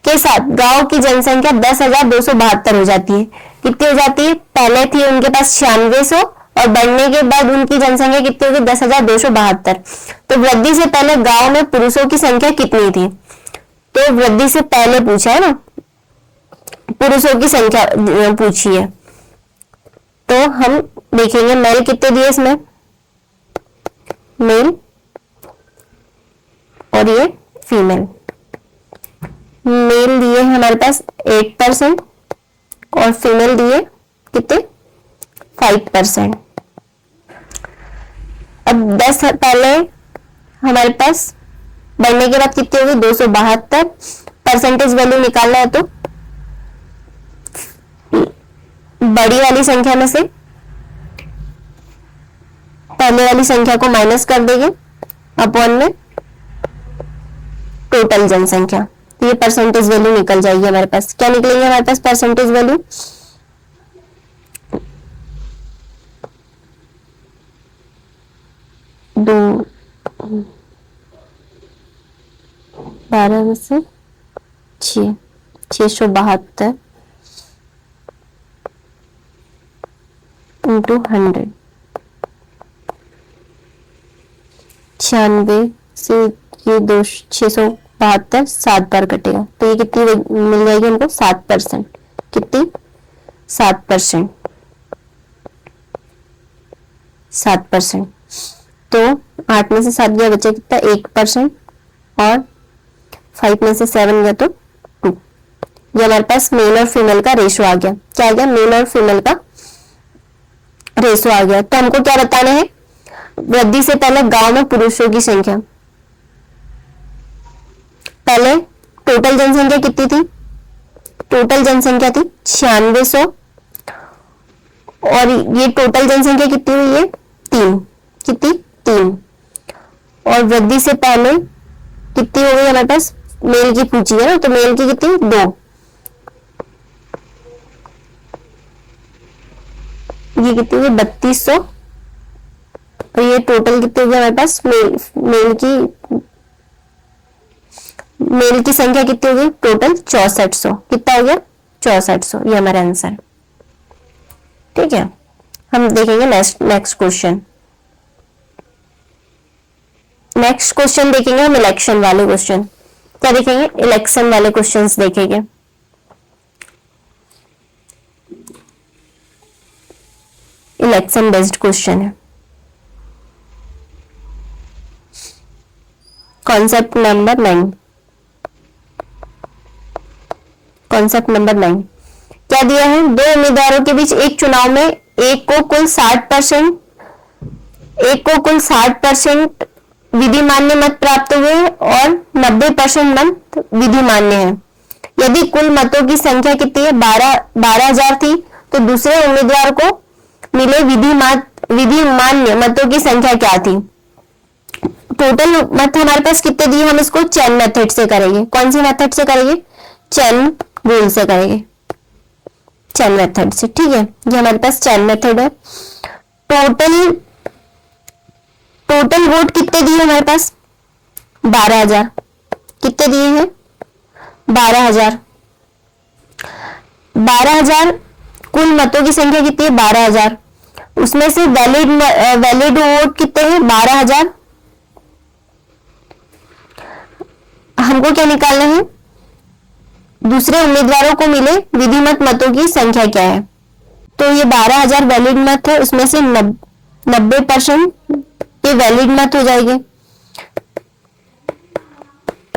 के साथ गांव की जनसंख्या 10,272 हो जाती है। कितनी हो जाती है? पहले थी उनके पास 9600 और बढ़ने के बाद उनकी जनसंख्या कितनी होगी 10,272। तो वृद्धि से पहले गांव में पुरुषों की संख्या कितनी थी? तो वृद्धि से पहले पूछा है ना, पुरुषों की संख्या पूछी है। तो हम देखेंगे मेल कितने दिए इसमें, मेल और ये फीमेल। मेल दिए हमारे पास 8% और फीमेल दिए कितने 5%। अब 10 पहले हमारे पास बढ़ने के बाद कितनी होगी 272। परसेंटेज वैल्यू निकालना है तो बड़ी वाली संख्या में से पहले वाली संख्या को माइनस कर देंगे अपॉन में टोटल जनसंख्या, तो ये परसेंटेज वैल्यू निकल जाएगी हमारे पास। क्या निकलेंगे हमारे पास परसेंटेज वैल्यू 12 में से 672 इंटू 100, 96 से ये 672 7 बार कटेगा, तो ये कितनी मिल जाएगी हमको 7%। कितनी 7%। 7%। तो 8 में से 7 गया बचा कितना 1% और 5 में से 7 गया तो 2। ये हमारे पास मेल और फीमेल का रेशो आ गया। क्या आ गया? मेल और फीमेल का रेशो आ गया। तो हमको क्या बताना है? वृद्धि से पहले गांव में पुरुषों की संख्या। पहले टोटल जनसंख्या कितनी थी? टोटल जनसंख्या थी 9600 और ये टोटल जनसंख्या कितनी हुई है 3। कितनी 3। और वृद्धि से पहले कितनी हो गई हमारे पास? मेल की पूछी है ना, तो मेल की कितनी 2। ये कितनी हुई 3200 और ये टोटल कितनी हो गई हमारे पास मेल की संख्या कितनी हो गई टोटल 6400। कितना हो गया 6400। ये हमारा आंसर। ठीक है, हम देखेंगे नेक्स्ट क्वेश्चन। नेक्स्ट क्वेश्चन देखेंगे हम इलेक्शन वाले क्वेश्चन। क्या देखेंगे, इलेक्शन वाले क्वेश्चंस देखेंगे। इलेक्शन बेस्ड क्वेश्चन है। कॉन्सेप्ट नंबर 9, कॉन्सेप्ट नंबर 9 क्या दिया है, दो उम्मीदवारों के बीच एक चुनाव में एक को कुल 60% विधि मान्य मत प्राप्त हुए और 90% मत विधि मान्य है। यदि कुल मतों की संख्या कितनी है, 12,000 थी, तो दूसरे उम्मीदवार को मिले विधि मान्य मतों की संख्या क्या थी। टोटल मत हमारे पास कितने दिए, हम इसको चेन मेथड से करेंगे। कौन सी मेथड से करेंगे, चेन रूल से करेंगे, चेन मेथड से। ठीक है, ये हमारे पास चेन मेथड है। टोटल वोट कितने दिए हमारे पास, 12,000। कितने दिए हैं, 12,000। 12,000 कुल मतों की संख्या कितनी है, 12,000। उसमें से वैलिड वोट कितने हैं, 12,000। हमको क्या निकालना है, दूसरे उम्मीदवारों को मिले विधिमत मतों की संख्या क्या है। तो ये 12,000 वैलिड मत है, उसमें से 90% ये वैलिड मत हो जाएंगे।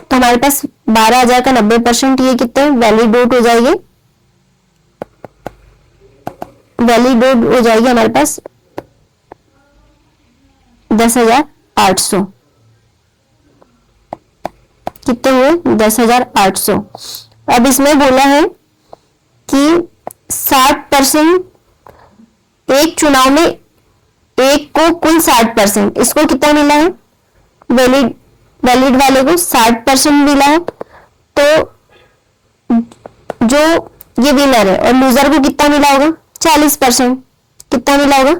तो हमारे पास 12,000 का 90% ये कितने वैलिड वोट हो जाएंगे। वैलिड वोट हो जाएगी हमारे पास 10,800। कितने हुए, 10,800। अब इसमें बोला है कि 60% एक चुनाव में एक को कुल 60%, इसको कितना मिला है, वैलिड वाले को 60% मिला है। तो जो ये विनर है और लूजर को कितना मिला होगा, 40%। कितना मिला होगा,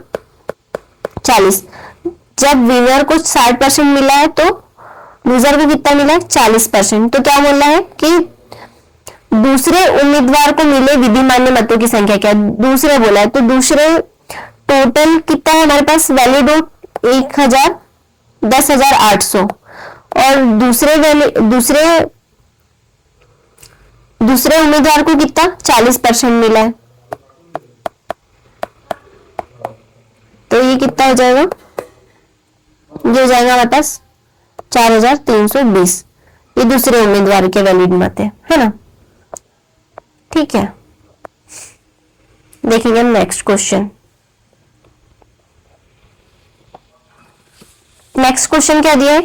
40। जब विनर को 60% मिला है तो लूजर को कितना मिला है, 40%। तो क्या बोलना है कि दूसरे उम्मीदवार को मिले विधिमान्य मतों की संख्या क्या, दूसरे बोला है। तो दूसरे टोटल कितना है हमारे पास, वैलिड वोट 10,800 और दूसरे उम्मीदवार को कितना, 40% मिला है। तो ये कितना हो जाएगा, ये हो जाएगा हमारे पास 4,320। ये दूसरे उम्मीदवार के वैलिड मत है ना। ठीक है, देखेंगे नेक्स्ट क्वेश्चन। नेक्स्ट क्वेश्चन क्या दिया है,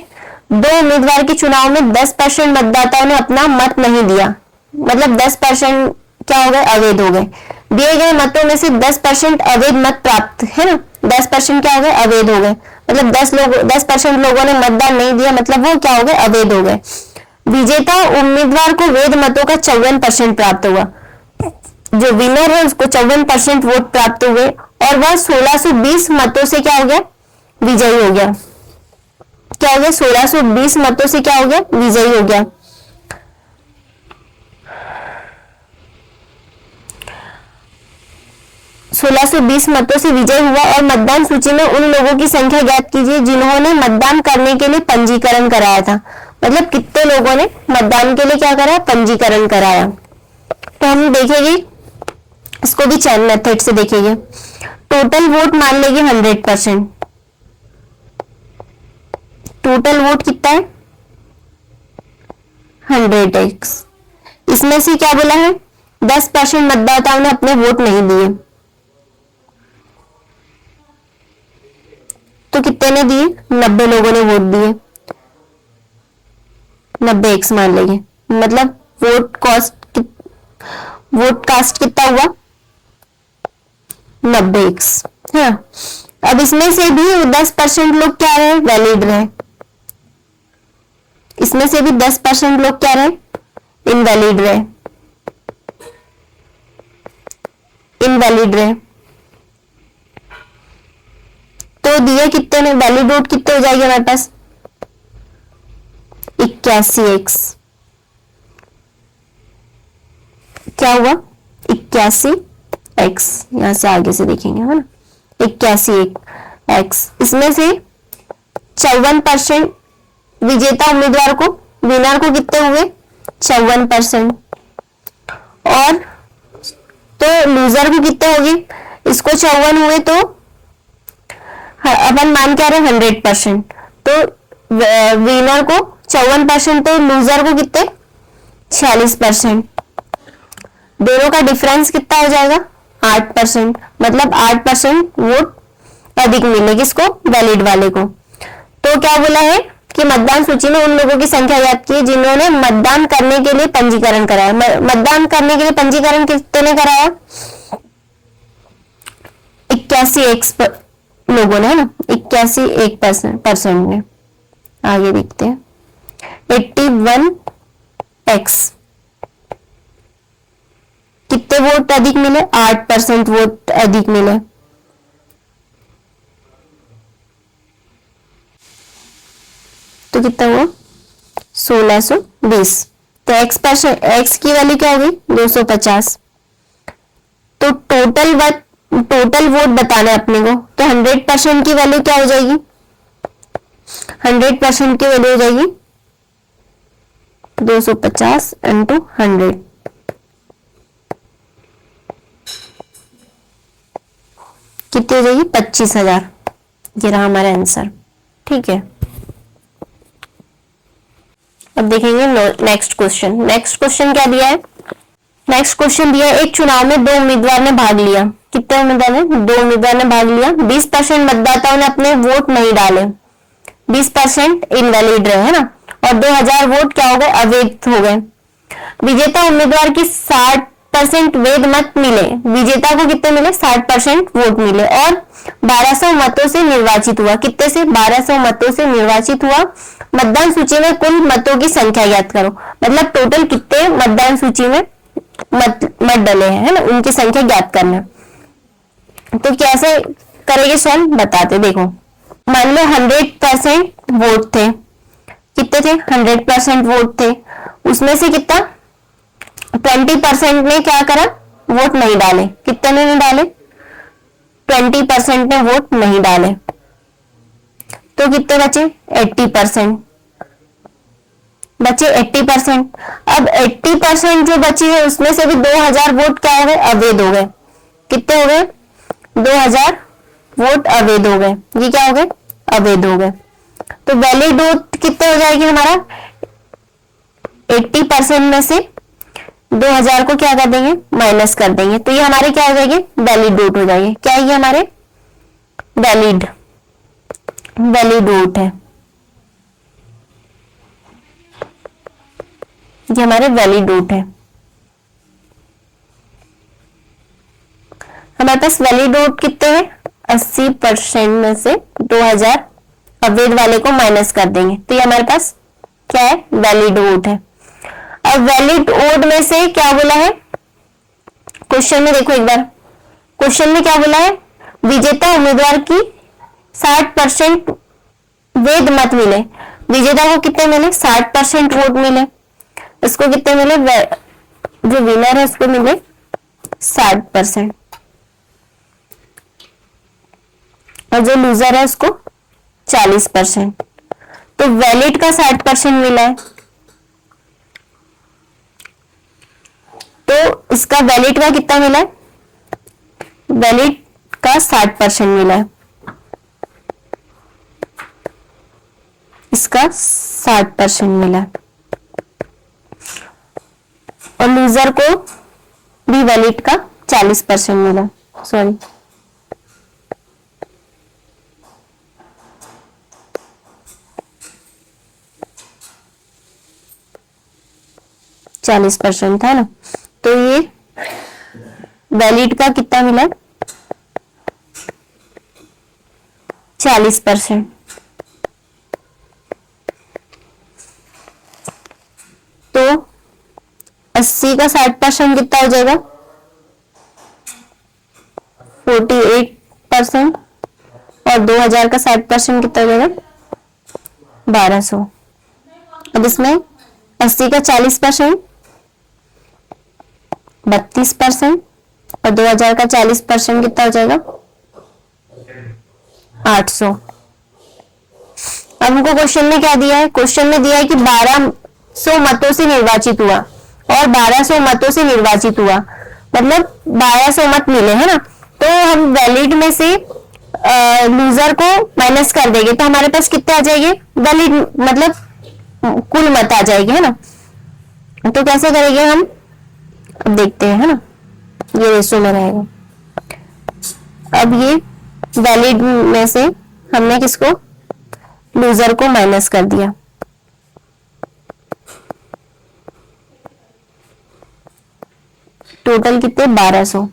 दो उम्मीदवार के चुनाव में 10% मतदाताओं ने अपना मत नहीं दिया, मतलब 10% क्या हो गए, अवैध हो गए। दिए गए मतों में से 10% अवैध मत प्राप्त है ना, 10% क्या हो गए, अवैध हो गए। मतलब 10% लोगों ने मतदान नहीं दिया, मतलब वो क्या हो गए, अवैध हो गए। विजेता उम्मीदवार को वैध मतों का 54% प्राप्त हुआ। जो विनर है उसको 54% वोट प्राप्त हुए और वह 1620 मतों से क्या हो गया, विजयी हो गया। क्या हो गया, 1620 मतों से क्या हो गया, विजयी हो गया। सोलह सौ 20 मतों से विजय हुआ और मतदान सूची में उन लोगों की संख्या ज्ञात कीजिए जिन्होंने मतदान करने के लिए पंजीकरण कराया था। मतलब कितने लोगों ने मतदान के लिए क्या करा, पंजीकरण कराया। तो हम देखेंगे इसको भी चेन मेथड से देखेंगे। टोटल वोट मान लेंगे 100%। टोटल वोट कितना है, 100x। इसमें से क्या बोला है, 10% मतदाताओं ने अपने वोट नहीं दिए, तो कितने ने दिए, 90 लोगों ने वोट दिए। 90x मान लेंगे, मतलब वोट कास्ट कितना हुआ, 90x। हाँ, अब इसमें से भी 10% लोग क्या रहे, वैलिड रहे। इसमें से भी 10% लोग क्या रहे, इनवैलिड रहे, इनवैलिड रहे। तो दिए कितने ने, वैलिड वोट कितने हो जाएंगे हमारे पास, 81x। क्या हुआ, 81x। यहां से आगे से देखेंगे, है ना, 81x। इसमें से 54% विजेता उम्मीदवार को विनर को कितने हुए 54%। और तो लूजर को कितने होगी, इसको 54 हुए तो अपन मान के आ रहे 100%, तो विनर को 54%, तो लूजर को कितने 46%। दोनों का डिफरेंस कितना हो जाएगा 8%, मतलब 8% वोट अधिक मिले किसको, वैलिड वाले को। तो क्या बोला है कि मतदान सूची में उन लोगों की संख्या ज्ञात की जिन्होंने मतदान करने के लिए पंजीकरण कराया। मतदान करने के लिए पंजीकरण कितने कराया, 81 लोगों ने, है ना, 81% ने। आगे देखते हैं 81x कितने वोट अधिक मिले, 8% वोट अधिक मिले। तो कितना हुआ 1620। तो x की वैल्यू क्या होगी 250। तो टोटल वोट बताना है अपने को, तो 100% की वैल्यू क्या हो जाएगी, 100% की वैल्यू हो जाएगी 250 इंटू 100, कितनी हो जाएगी 25,000। ये रहा हमारा आंसर, ठीक है। अब देखेंगे नेक्स्ट क्वेश्चन। नेक्स्ट क्वेश्चन क्या दिया है, नेक्स्ट क्वेश्चन दिया है एक चुनाव में 2 उम्मीदवार ने भाग लिया। कितने उम्मीदवार ने, 2 उम्मीदवार ने भाग लिया। 20% मतदाताओं ने अपने वोट नहीं डाले, 20% इनवैलिड रहे, है ना, और 2000 वोट क्या हो गए, अवैध हो गए। विजेता उम्मीदवार की 60% वैध मत मिले, विजेता को कितने मिले 60% वोट मिले, और 1200 मतों से निर्वाचित हुआ। कितने से, 1200 मतों से निर्वाचित हुआ। मतदान सूची में कुल मतों की संख्या ज्ञात करो, मतलब टोटल कितने मतदान सूची में मत डले हैं, है ना, उनकी संख्या ज्ञात करना। तो कैसे करेंगे सॉल्व, बताते, देखो। मान लो 100% वोट थे, कितने थे 100% वोट थे, उसमें से कितना 20% ने क्या करा, वोट नहीं डाले। कितने ने नहीं डाले, 20% ने वोट नहीं डाले, तो कितने बचे 80% बचे 80%। अब 80% जो बची है उसमें से भी 2000 वोट क्या हो गए, अवैध हो गए। कितने हो गए, 2000 वोट अवैध हो गए। ये क्या हो गए, अवैध हो गए। तो वैलिड वोट कितने हो जाएगी हमारा, 80% में से 2000 को क्या कर देंगे, माइनस कर देंगे, तो ये हमारे क्या हो जाएंगे, वैलिड वोट हो जाएंगे। क्या है ये हमारे वैलिड वोट है, ये हमारे वैलिड वोट है। हमारे पास वैलिड वोट कितने हैं, 80% में से 2000 अवैध वाले को माइनस कर देंगे, तो ये हमारे पास क्या है, वैलिड वोट है। अब वैलिड वोट में से क्या बोला है, क्वेश्चन में देखो एक बार, क्वेश्चन में क्या बोला है, विजेता उम्मीदवार की 60% वैध मत मिले। विजेता को कितने मिले, 60% वोट मिले। इसको कितने मिले, जो विनर है उसको मिले 60%, और जो लूजर है उसको 40%। तो वैलिड का 60% मिला है, तो इसका वैलिड का कितना मिला है, वैलिड का 60% मिला है, इसका 60% मिला है, और लूजर को भी वैलिड का 40% मिला, सॉरी 40% था ना। तो ये वैलिड का कितना मिला, 40%। तो 80 का 60% कितना हो जाएगा, 48%, और 2000 का 60% कितना हो जाएगा, 1200। अब इसमें 80 का 40%, 32%, और 2000 का 40% कितना हो जाएगा, 800। अब हमको क्वेश्चन में क्या दिया है, क्वेश्चन में दिया है कि 12 100 मतों से निर्वाचित हुआ और 1200 मतों से निर्वाचित हुआ, मतलब 1200 मत मिले है ना, तो हम वैलिड में से लूजर को माइनस कर देंगे तो हमारे पास कितने आ जाएंगे, वैलिड मतलब कुल मत आ जाएंगे है ना। तो कैसे करेंगे हम, अब देखते हैं है ना, ये रेशो में रहेगा। अब ये वैलिड में से हमने किसको, लूजर को माइनस कर दिया, टोटल कितने 1200,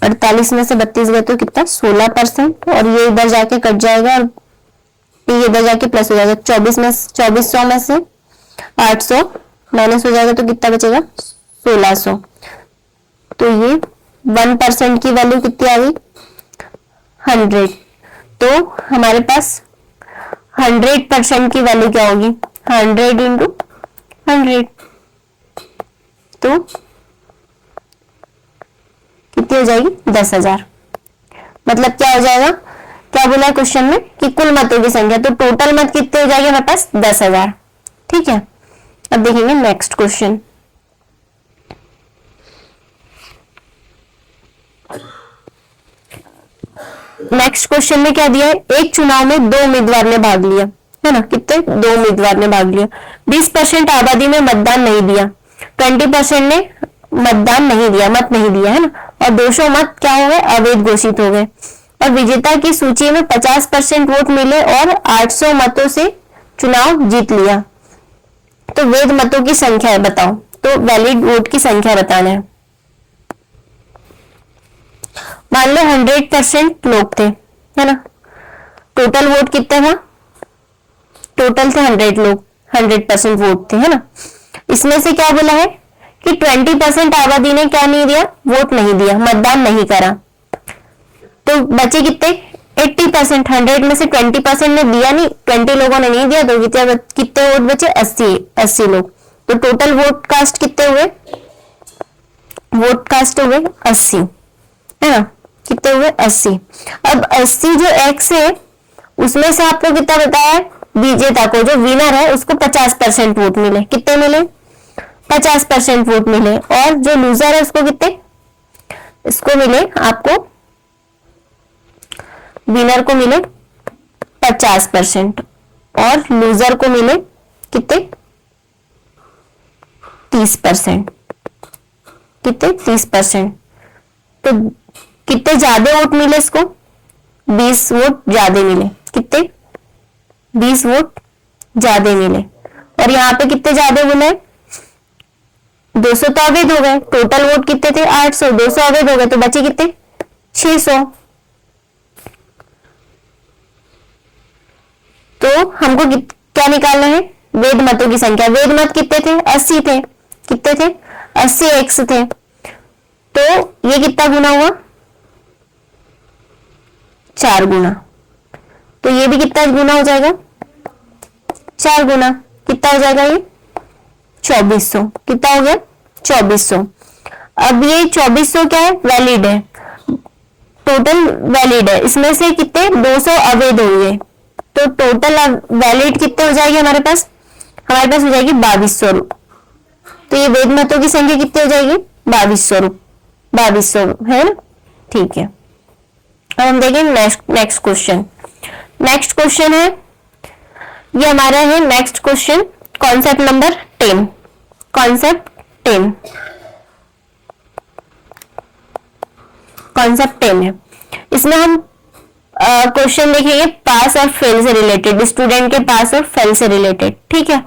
48 में से 32 गए तो कितना 16%, और ये इधर जाके कट जाएगा और ये इधर जाके प्लस हो जाएगा, 2400 में से 800 माइनस हो जाएगा तो कितना बचेगा 1600। तो ये 1% की वैल्यू कितनी आ गई 100, तो हमारे पास 100% की वैल्यू क्या होगी 100 इंटू 100, तो कितनी हो जाएगी 10,000। मतलब क्या हो जाएगा, क्या बोला है क्वेश्चन में कि कुल मतों की संख्या, तो टोटल मत कितने हो जाएंगे हमारे पास 10,000। ठीक है, अब देखेंगे नेक्स्ट क्वेश्चन। नेक्स्ट क्वेश्चन में क्या दिया है, एक चुनाव में 2 उम्मीदवार ने भाग लिया है ना, कितने 2 उम्मीदवार ने भाग लिया, 20% आबादी में मतदान नहीं दिया, 20% ने मतदान नहीं दिया, मत नहीं दिया है ना, और 200 मत क्या हो गए अवैध घोषित हो गए, और विजेता की सूची में 50% वोट मिले और 800 मतों से चुनाव जीत लिया। तो वैध मतों की संख्या है बताओ, तो वैलिड वोट की संख्या बताना है। मान लो 100% लोग थे है ना, टोटल वोट कितने था, टोटल थे 100 लोग, 100% वोट थे है ना। इसमें से क्या बोला है कि 20% आबादी ने क्या नहीं दिया, वोट नहीं दिया, मतदान नहीं करा, तो बचे कितने 80%, 100 में से 20% ने दिया नहीं, 20 लोगों ने नहीं दिया, तो कितने वोट बचे 80 लोग, तो टोटल वोट कास्ट कितने हुए, वोट कास्ट हुए 80 है ना, कितने हुए 80। अब 80 जो एक्स है उसमें से आपको कितना बताया है, विजेता को जो विनर है उसको 50% वोट मिले, कितने मिले 50% वोट मिले, और जो लूजर है उसको कितने, इसको मिले आपको विनर को मिले 50% और लूजर को मिले कितने 30%, कितने 30%, तो कितने ज्यादा वोट मिले इसको 20 वोट ज्यादा मिले, कितने 20 वोट ज्यादा मिले, और यहाँ पे कितने ज्यादा मिले 200 तो अवैध हो गए, टोटल वोट कितने थे 800, 200 अवैध हो गए तो बचे कितने 600। तो हमको क्या निकालना है, वैध मतों की संख्या, वैध मत कितने थे 80 थे, कितने थे 80 एक्स थे, तो ये कितना गुना हुआ 4 गुना, तो ये भी कितना गुना हो जाएगा 4 गुना, कितना हो जाएगा ये 2400, कितना हो गया 2400। अब ये 2400 क्या है वैलिड है, टोटल वैलिड है, इसमें से कितने 200 अवैध होंगे, तो टोटल वैलिड कितने हो जाएगी हमारे पास हो जाएगी 2200, तो ये वैध मतों की संख्या कितनी हो जाएगी 2200 है ना। ठीक है, अब हम देखेंगे नेक्स्ट क्वेश्चन। नेक्स्ट क्वेश्चन है ये हमारा है next question concept number 10, concept 10 है। इसमें हम क्वेश्चन देखेंगे पास और फेल से रिलेटेड, स्टूडेंट के पास और फेल से रिलेटेड। ठीक है,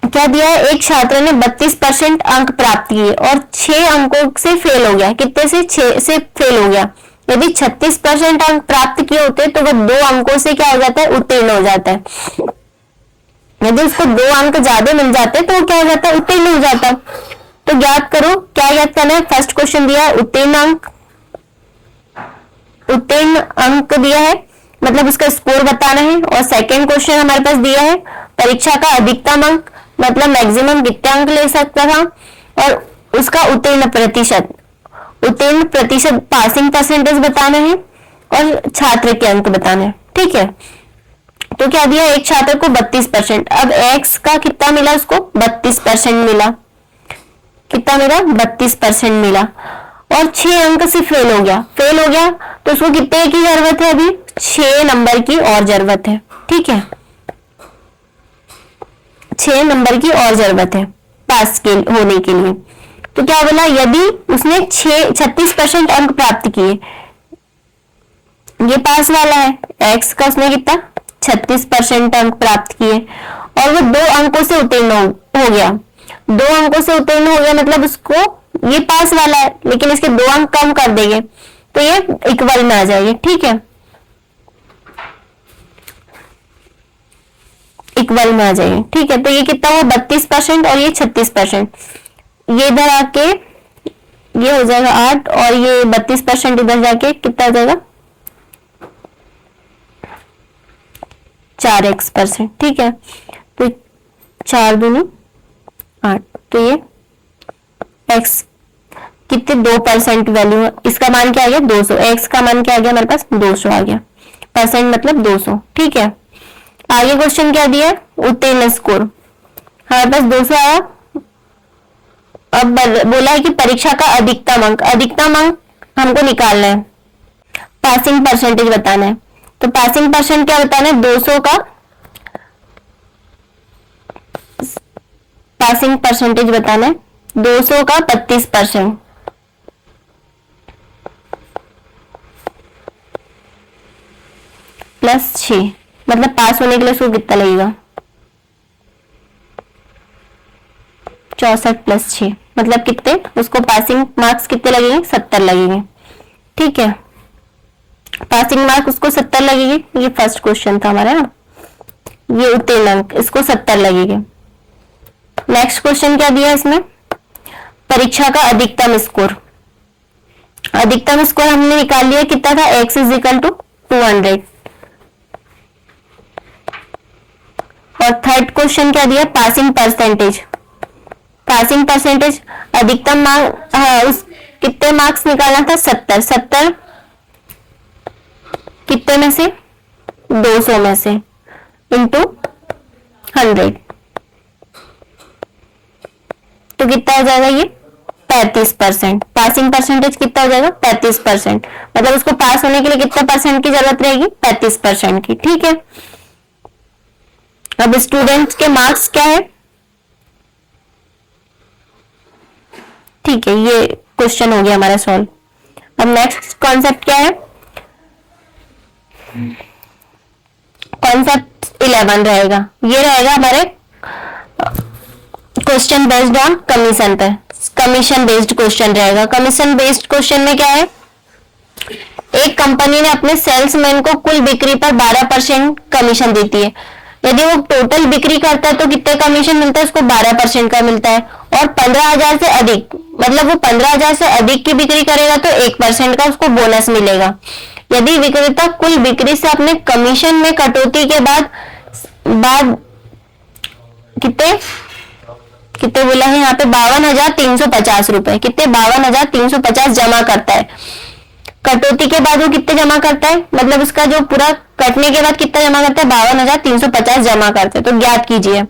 क्या दिया है, एक छात्र ने 32% अंक प्राप्त किए और 6 अंकों से फेल हो गया, कितने से 6 से फेल हो गया। यदि 36% अंक प्राप्त किए होते तो वह 2 अंकों से क्या हो जाता है उत्तीर्ण हो जाता है, यदि उसको 2 अंक ज्यादा मिल जाते तो वो क्या हो जाता है उत्तीर्ण हो जाता। तो ज्ञात करो, क्या ज्ञात करना है, फर्स्ट क्वेश्चन दिया है उत्तीर्ण अंक दिया है, मतलब उसका स्कोर बताना है, और सेकंड क्वेश्चन हमारे पास दिया है परीक्षा का अधिकतम अंक, मतलब मैक्सिमम कितने अंक ले सकता था, और उसका उत्तीर्ण प्रतिशत पासिंग परसेंटेज बताना है, और छात्र के अंक बताना है। ठीक है, तो क्या दिया, एक छात्र को 32%। अब x का कितना मिला, उसको 32% मिला। कितना मिला, 32% मिला। और 6 अंक से फेल हो गया, फेल हो गया तो उसको कितने की जरूरत है, अभी 6 नंबर की और जरूरत है। ठीक है, 6 नंबर की और जरूरत है पास के होने के लिए। तो क्या बोला, यदि उसने 36% अंक प्राप्त किए, ये पास वाला है, x का उसने कितना 36% अंक प्राप्त किए, और वो 2 अंकों से उत्तीर्ण हो गया। 2 अंकों से उत्तीर्ण हो गया मतलब उसको, ये पास वाला है लेकिन इसके 2 अंक कम कर देंगे तो ये इक्वल में आ जाएगी। ठीक है, इक्वल में आ जाएगी। ठीक है, तो ये कितना हुआ 32% और ये 36%। ये इधर आके ये हो जाएगा 8 और ये 32% इधर जाके कितना हो जाएगा 4x%। ठीक है, तो 4 दूनी 8, तो ये x कितने 2% वैल्यू है, इसका मान क्या आ गया 200, x का मान क्या आ गया हमारे पास 200 आ गया, परसेंट मतलब 200। ठीक है, आगे क्वेश्चन क्या दिया, उत्तीर्ण स्कोर हमारे पास 200 आया। अब बोला है कि परीक्षा का अधिकतम अंक, अधिकतम अंक हमको निकालना है, पासिंग परसेंटेज बताना है। तो पासिंग परसेंट क्या बताना है, 200 का पासिंग परसेंटेज बताना है, 200 का 32% प्लस 6, मतलब पास होने के लिए उसको कितना लगेगा 64 प्लस 6, मतलब कितने, उसको पासिंग मार्क्स कितने लगेंगे 70 लगेंगे। ठीक है, पासिंग मार्क उसको 70 लगेगी। ये फर्स्ट क्वेश्चन था हमारा ना, ये उत्तीर्ण अंक इसको 70 लगेंगे। नेक्स्ट क्वेश्चन क्या दिया इसमें, परीक्षा का अधिकतम स्कोर। अधिकतम स्कोर हमने निकाल लिया, कितना था x इज इक्वल टू 200। और थर्ड क्वेश्चन क्या दिया, पासिंग परसेंटेज। पासिंग परसेंटेज अधिकतम मार्क, हाँ उस कितने मार्क्स निकालना था 70, 70 कितने में से 200 में से इंटू 100, तो कितना हो जाएगा ये 35%। पासिंग परसेंटेज कितना हो जाएगा 35%, मतलब उसको पास होने के लिए कितना परसेंट की जरूरत रहेगी 35% की। ठीक है, अब स्टूडेंट्स के मार्क्स क्या है, ठीक है ये क्वेश्चन हो गया हमारा सॉल्व। अब नेक्स्ट कॉन्सेप्ट क्या है, कॉन्सेप्ट 11 रहेगा, ये रहेगा हमारे क्वेश्चन बेस्ड ऑन कमीशन पे, कमीशन बेस्ड क्वेश्चन रहेगा। कमीशन बेस्ड क्वेश्चन में क्या है, एक कंपनी ने अपने सेल्समैन को कुल बिक्री पर 12% कमीशन देती है। यदि वो टोटल बिक्री करता है तो कितने कमीशन मिलता है, उसको 12% का मिलता है। और 15,000 से अधिक, मतलब वो 15,000 से अधिक की बिक्री करेगा तो 1% का उसको बोनस मिलेगा। यदि विक्रेता कुल बिक्री से अपने कमीशन में कटौती के बाद कितने कितने बोला है यहाँ पे 52,350 रुपए, कितने 52,350 जमा करता है। कटौती के बाद वो कितने जमा करता है, मतलब उसका जो पूरा कटने के बाद कितना जमा करता है 52,350 जमा करते हैं। तो ज्ञात कीजिए।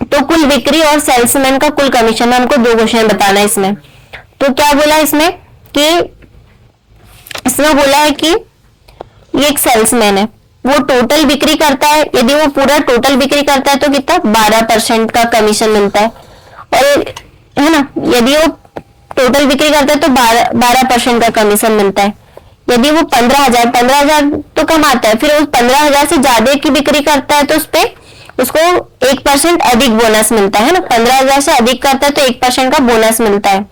तो कुल बिक्री और सेल्समैन का कुल कमीशन, हमको 2 क्वेश्चन बताना है इसमें। तो क्या बोला इसमें कि इसमें बोला है कि ये एक सेल्समैन है, वो टोटल बिक्री करता है। यदि वो पूरा टोटल बिक्री करता है तो कितना 12% का कमीशन मिलता है। और है ना, यदि वो टोटल बिक्री करता है तो 12% का कमीशन मिलता है। यदि वो 15,000 तो कमाता है, फिर वो 15,000 से ज्यादा की बिक्री करता है तो उस पे उसको 1% अधिक बोनस मिलता है ना। 15,000 से अधिक करता है तो 1% का बोनस मिलता है।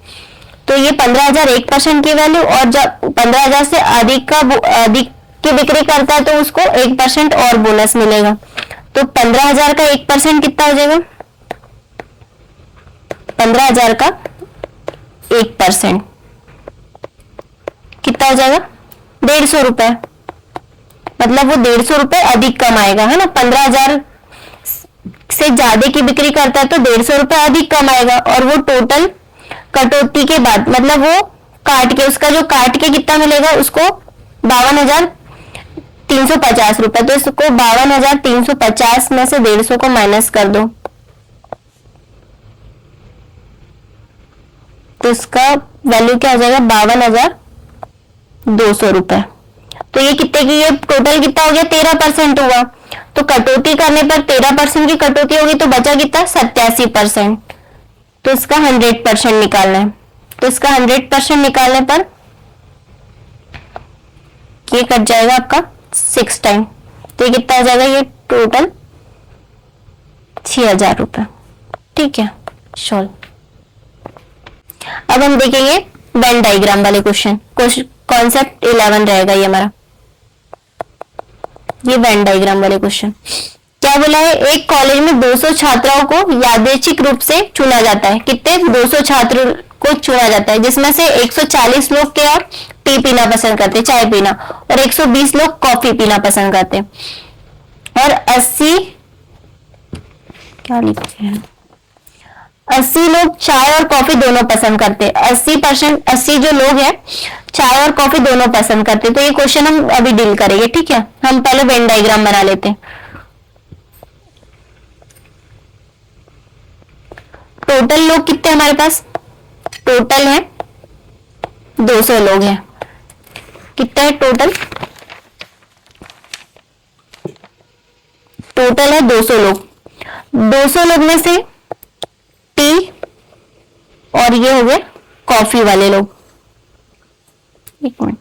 तो ये 15,000 1% की वैल्यू, और जब 15,000 से अधिक की बिक्री करता है तो उसको 1% और बोनस मिलेगा। तो 15,000 का 1% कितना हो जाएगा, 15,000 का 1% कितना हो जाएगा 150 रुपए, मतलब वो 150 रुपए अधिक कमाएगा, है ना। 15,000 से ज्यादा की बिक्री करता है तो 150 रुपए अधिक कमाएगा। और वो टोटल कटौती के बाद, मतलब वो काट के, उसका जो काट के कितना मिलेगा उसको 52,000 350 रुपए, तो इसको 52,350 में से 150 को माइनस कर दो, तो इसका वैल्यू क्या हो जाएगा, 52,200 रुपए। तो ये कितने की, ये टोटल कितना हो गया, 13% हुआ। तो कटौती करने पर 13% की कटौती होगी तो बचा कितना, 87%। तो इसका 100% निकालना है। तो इसका 100% निकालने पर ये कट जाएगा आपका 6 टाइम। तो ये कितना हो जाएगा, ये टोटल 6,000 रुपए। ठीक है, सॉल्व। अब हम देखेंगे वेन डायग्राम वाले क्वेश्चन। कॉन्सेप्ट 11 रहेगा ये हमारा, ये वेन डायग्राम वाले क्वेश्चन। क्या बोला है, एक कॉलेज में 200 छात्राओं को यादृच्छिक रूप से चुना जाता है। कितने, 200 छात्र को चुना जाता है, जिसमें से 140 लोग क्या टी पीना पसंद करते, चाय पीना, और 120 लोग कॉफी पीना पसंद करते, और 80 क्या लिखते हैं, 80 लोग चाय और कॉफी दोनों पसंद करते। 80% 80 जो लोग हैं चाय और कॉफी दोनों पसंद करते। तो ये क्वेश्चन हम अभी डील करेंगे। ठीक है, हम पहले वेन डायग्राम बना लेते हैं। टोटल लोग कितने हमारे पास, टोटल है 200 लोग हैं। कितना है टोटल, टोटल है 200 लोग। 200 लोग में से टी और ये हो गए कॉफी वाले लोग। एक मिनट,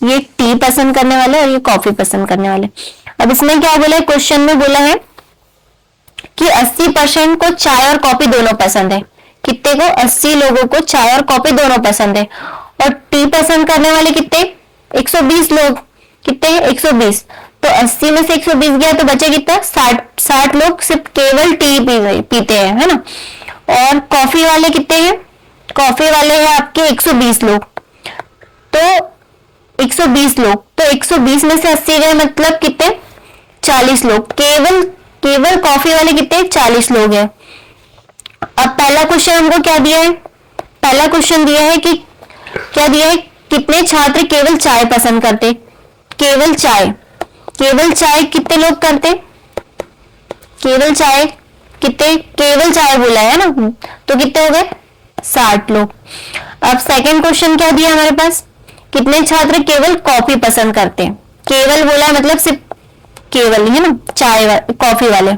ये टी पसंद करने वाले और ये कॉफी पसंद करने वाले। अब इसमें क्या बोला है, क्वेश्चन में बोला है कि 80% को चाय और कॉफी दोनों पसंद है। कितने को, 80 लोगों को चाय और कॉफी दोनों पसंद है। और टी पसंद करने वाले कितने, 120 लोग। कितने हैं, 120। तो 80 में से 120 गया तो बचे कितना, 60 लोग सिर्फ केवल टी पीते हैं, है ना। और कॉफी वाले कितने हैं, कॉफी वाले हैं आपके 120 लोग। तो 120 लोग, तो 120 में से 80 गए, मतलब कितने, 40 लोग। केवल कॉफी वाले कितने, 40 लोग हैं। अब पहला क्वेश्चन हमको क्या दिया है, पहला क्वेश्चन दिया है कि क्या दिया है, कितने छात्र केवल चाय पसंद करते, केवल चाय कितने लोग करते, केवल चाय कितने, केवल चाय बोला है ना, तो कितने हो गए, 60 लोग। अब सेकंड क्वेश्चन क्या दिया हमारे पास, कितने छात्र केवल कॉफी पसंद करते हैं। केवल बोला है मतलब सिर्फ केवल, है ना, चाय कॉफी वाले।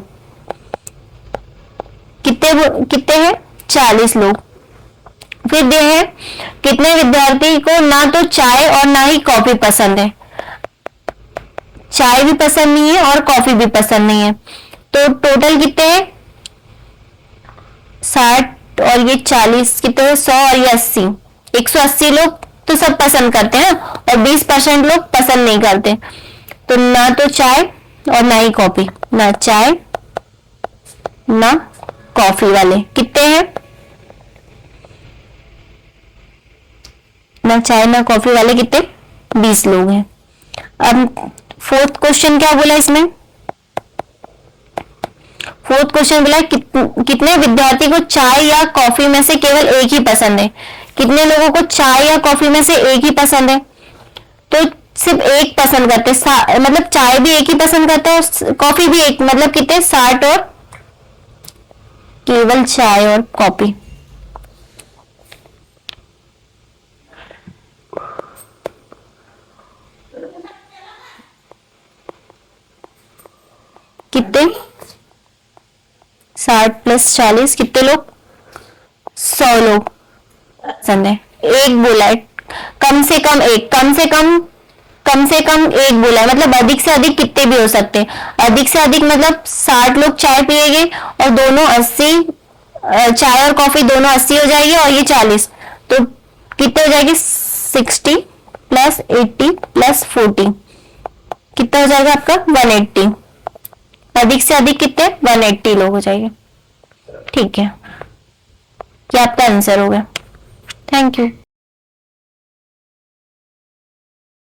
कितने हैं, 40 लोग। फिर दे है कितने विद्यार्थी को ना तो चाय और ना ही कॉफी पसंद है, चाय भी पसंद नहीं है और कॉफी भी पसंद नहीं है। तो टोटल कितने हैं, 60 और ये 40 कितने हैं, 100 और ये 80, 180 लोग तो सब पसंद करते हैं और 20% लोग पसंद नहीं करते। तो ना तो चाय और ना ही कॉफी, ना चाय ना कॉफी वाले कितने हैं, ना चाय ना कॉफी वाले कितने, 20 लोग हैं। अब फोर्थ क्वेश्चन क्या बोला इसमें, फोर्थ क्वेश्चन बोला कितने विद्यार्थी को चाय या कॉफी में से केवल एक ही पसंद है। कितने लोगों को चाय या कॉफी में से एक ही पसंद है, तो सिर्फ एक पसंद करते, मतलब चाय भी एक ही पसंद करते हैं और कॉफी भी एक, मतलब कितने, 60 और केवल चाय और कॉफी। कितने, 60 + 40 कितने लोग, 100 लोग पसंद है। एक बोला है, कम से कम एक, कम से कम एक बोला है, मतलब अधिक से अधिक कितने भी हो सकते हैं। अधिक से अधिक मतलब 60 लोग चाय पिएंगे और दोनों 80, चाय और कॉफी दोनों 80 हो जाएगी और ये 40, तो कितने हो जाएगी, 60 + 80 + 40 कितना हो जाएगा आपका, 180। अधिक से अधिक कितने, 180 लोग हो जाएंगे। ठीक है, ये आपका आंसर हो गया। Thank you.